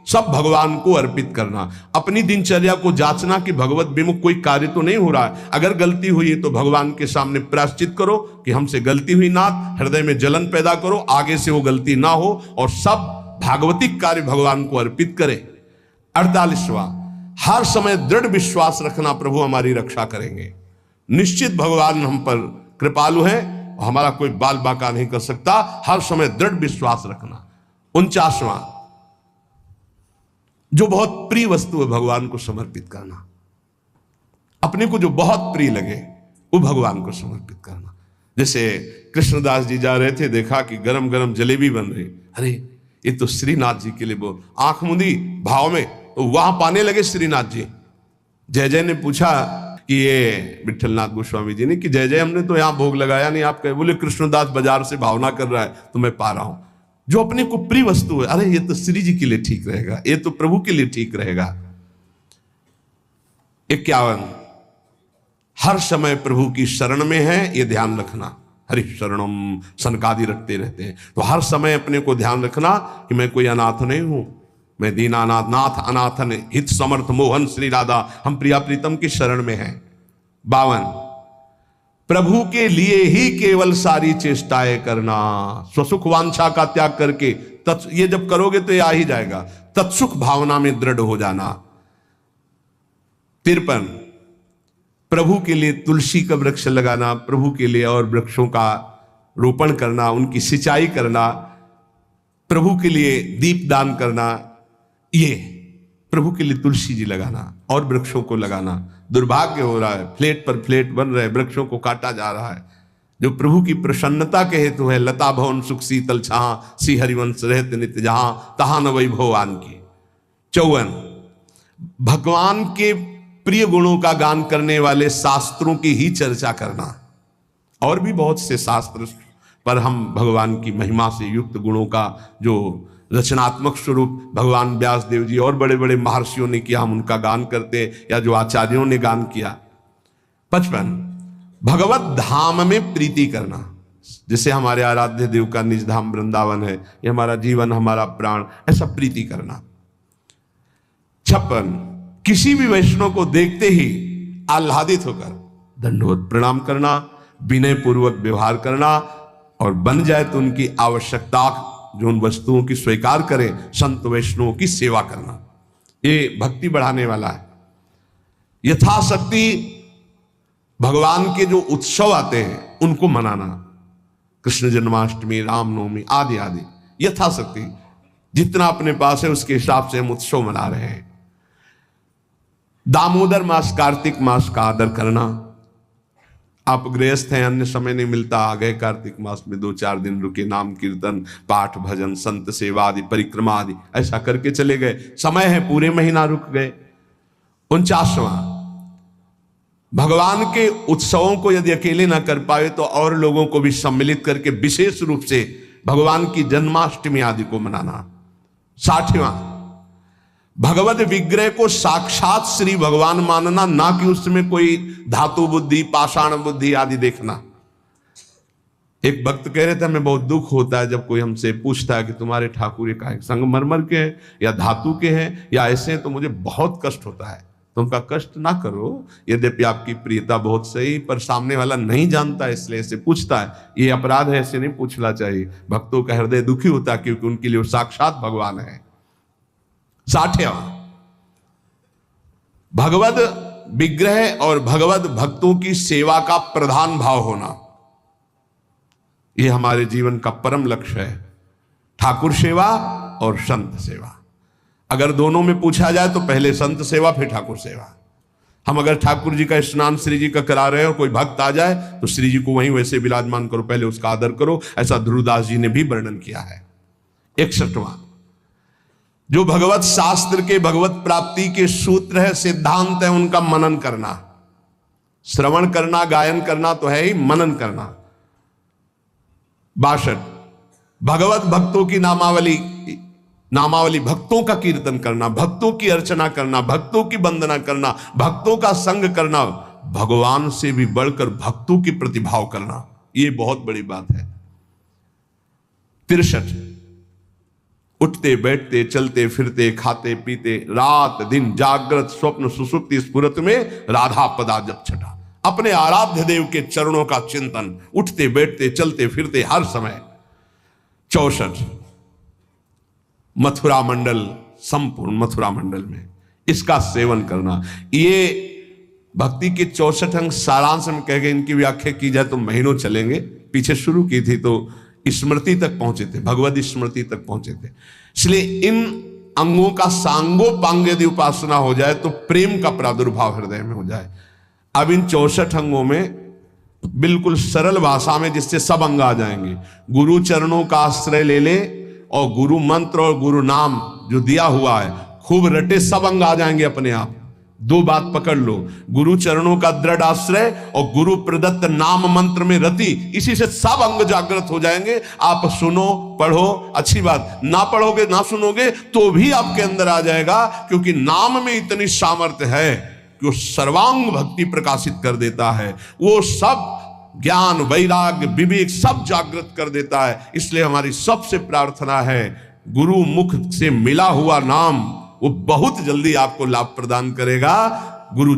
Speaker 1: सब भगवान को अर्पित करना। अपनी दिनचर्या को जांचना कि भगवत विमुख कोई कार्य तो नहीं हो रहा है। अगर गलती हुई है तो भगवान के सामने प्रायश्चित करो कि हमसे गलती हुई नाथ, हृदय में जलन पैदा करो, आगे से वो गलती ना हो, और सब भागवतिक कार्य भगवान को अर्पित करें। 48वां, हर समय दृढ़ विश्वास रखना, प्रभु हमारी रक्षा करेंगे। निश्चित भगवान हम पर कृपालु हैं, हमारा कोई बाल बाका नहीं कर सकता। हर समय दृढ़ विश्वास रखना। 49वां, जो बहुत प्रिय वस्तु है भगवान को समर्पित करना। अपने को जो बहुत प्रिय लगे वो भगवान को समर्पित करना। जैसे कृष्णदास जी जा रहे थे, देखा कि गरम गरम जलेबी बन रही, अरे ये तो श्रीनाथ जी के लिए, वो आंख मुंदी भाव में, तो वहां पाने लगे श्रीनाथ जी। जय जय ने पूछा कि ये विठलनाथ गोस्वामी जी ने कि जय जय हमने तो यहां भोग लगाया नहीं, आप कहे, बोले कृष्णदास बाजार से भावना कर रहा है तो मैं पा रहा हूं। जो अपने को प्रिय वस्तु है, अरे ये तो श्री जी के लिए ठीक रहेगा, ये तो प्रभु के लिए ठीक रहेगा। 51, हर समय प्रभु की शरण में है, ये ध्यान रखना। हरि शरणम सनकादि रखते रहते हैं, तो हर समय अपने को ध्यान रखना कि मैं कोई अनाथ नहीं हूं, मैं दीनानाथ नाथ अनाथन हित समर्थ मोहन श्री राधा, हम प्रिया प्रीतम की शरण में हैं। 52, प्रभु के लिए ही केवल सारी चेष्टाएं करना, स्वसुख वांछा का त्याग करके, ये जब करोगे तो ये आ ही जाएगा, तत्सुख भावना में दृढ़ हो जाना। 53, प्रभु के लिए तुलसी का वृक्ष लगाना, प्रभु के लिए और वृक्षों का रोपण करना, उनकी सिंचाई करना, प्रभु के लिए दीप दान करना, ये प्रभु के लिए तुलसी जी लगाना और वृक्षों को लगाना। दुर्भाग्य हो रहा है, फ्लेट पर फ्लेट बन रहे, वृक्षों को काटा जा रहा है, जो प्रभु की प्रसन्नता के हेतु है। लता भवन सुख शीतल छां, श्री हरिवंश रहत नित्य जहां, तहां न वैभवान की। 54, भगवान के प्रिय गुणों का गान करने वाले शास्त्रों की ही चर्चा करना। और भी बहुत से शास्त्र, पर हम भगवान की महिमा से युक्त गुणों का जो रचनात्मक स्वरूप भगवान व्यास देव जी और बड़े बड़े महर्षियों ने किया, हम उनका गान करते, या जो आचार्यों ने गान किया। 55, भगवत धाम में प्रीति करना, जैसे हमारे आराध्य देव का निज धाम वृंदावन है, ये हमारा जीवन, हमारा प्राण, ऐसा प्रीति करना। 56, किसी भी वैष्णव को देखते ही आह्लादित होकर दंडवत प्रणाम करना, विनय पूर्वक व्यवहार करना, और बन जाए तो उनकी आवश्यकता जो उन वस्तुओं की स्वीकार करें, संत वैष्णवों की सेवा करना। ये भक्ति बढ़ाने वाला है। यथाशक्ति भगवान के जो उत्सव आते हैं उनको मनाना, कृष्ण जन्माष्टमी, रामनवमी आदि आदि, यथाशक्ति जितना अपने पास है उसके हिसाब से हम उत्सव मना रहे हैं। दामोदर मास, कार्तिक मास का आदर करना, आप गृहस्थ हैं, अन्य समय नहीं मिलता, आ गए कार्तिक मास में 2-4 दिन रुके, नाम कीर्तन पाठ भजन संत सेवा आदि परिक्रमा आदि ऐसा करके चले गए, समय है पूरे महीना रुक गए। 49वां, भगवान के उत्सवों को यदि अकेले ना कर पाए तो और लोगों को भी सम्मिलित करके विशेष रूप से भगवान की जन्माष्टमी आदि को मनाना। 60वां, भगवत विग्रह को साक्षात श्री भगवान मानना, ना कि उसमें कोई धातु बुद्धि पाषाण बुद्धि आदि देखना। एक भक्त कह रहे थे हमें बहुत दुख होता है जब कोई हमसे पूछता है कि तुम्हारे ठाकुर का संगमरमर के हैं या धातु के हैं या ऐसे हैं, तो मुझे बहुत कष्ट होता है। तो उनका कष्ट ना करो, यद्यपि आपकी प्रियता बहुत सही, पर सामने वाला नहीं जानता इसलिए ऐसे पूछता है, ये अपराध है, ऐसे नहीं पूछना चाहिए। भक्तों का हृदय दुखी होता है क्योंकि उनके लिए वो साक्षात भगवान है। 60वां, भगवत विग्रह और भगवत भक्तों की सेवा का प्रधान भाव होना, यह हमारे जीवन का परम लक्ष्य है। ठाकुर सेवा और संत सेवा, अगर दोनों में पूछा जाए तो पहले संत सेवा फिर ठाकुर सेवा। हम अगर ठाकुर जी का स्नान श्री जी का करा रहे हैं और कोई भक्त आ जाए तो श्री जी को वहीं वैसे विराजमान करो, पहले उसका आदर करो, ऐसा ध्रुवदास जी ने भी वर्णन किया है। 61वां, जो भगवत शास्त्र के भगवत प्राप्ति के सूत्र है, सिद्धांत है, उनका मनन करना। श्रवण करना गायन करना तो है ही, मनन करना। 62, भगवत भक्तों की नामावली भक्तों का कीर्तन करना, भक्तों की अर्चना करना, भक्तों की वंदना करना, भक्तों का संग करना, भगवान से भी बढ़कर भक्तों की प्रतिभाव करना, यह बहुत बड़ी बात है। 63, उठते बैठते चलते फिरते खाते पीते रात दिन जागृत स्वप्न सुसुप्ति स्फुरत में राधा पदा जप छटा, अपने आराध्य देव के चरणों का चिंतन, उठते बैठते चलते फिरते हर समय। 64, मथुरा मंडल, संपूर्ण मथुरा मंडल में इसका सेवन करना। ये भक्ति के 64 अंग सारांश में कह गए, इनकी व्याख्या की जाए तो महीनों चलेंगे। पीछे शुरू की थी तो स्मृति तक पहुंचे थे, भगवत स्मृति तक पहुंचे थे। इसलिए इन अंगों का सांगोपांग यदि उपासना हो जाए तो प्रेम का प्रादुर्भाव हृदय में हो जाए। अब इन 64 अंगों में बिल्कुल सरल भाषा में जिससे सब अंग आ जाएंगे, गुरु चरणों का आश्रय ले ले और गुरु मंत्र और गुरु नाम जो दिया हुआ है खूब रटे, सब अंग आ जाएंगे अपने आप। 2 बात पकड़ लो, गुरु चरणों का दृढ़ आश्रय और गुरु प्रदत्त नाम मंत्र में रति, इसी से सब अंग जागृत हो जाएंगे। आप सुनो पढ़ो, अच्छी बात, ना पढ़ोगे ना सुनोगे तो भी आपके अंदर आ जाएगा, क्योंकि नाम में इतनी सामर्थ्य है कि वो सर्वांग भक्ति प्रकाशित कर देता है, वो सब ज्ञान वैराग्य विवेक सब जागृत कर देता है। इसलिए हमारी सबसे प्रार्थना है, गुरु मुख से मिला हुआ नाम वो बहुत जल्दी आपको लाभ प्रदान करेगा। गुरु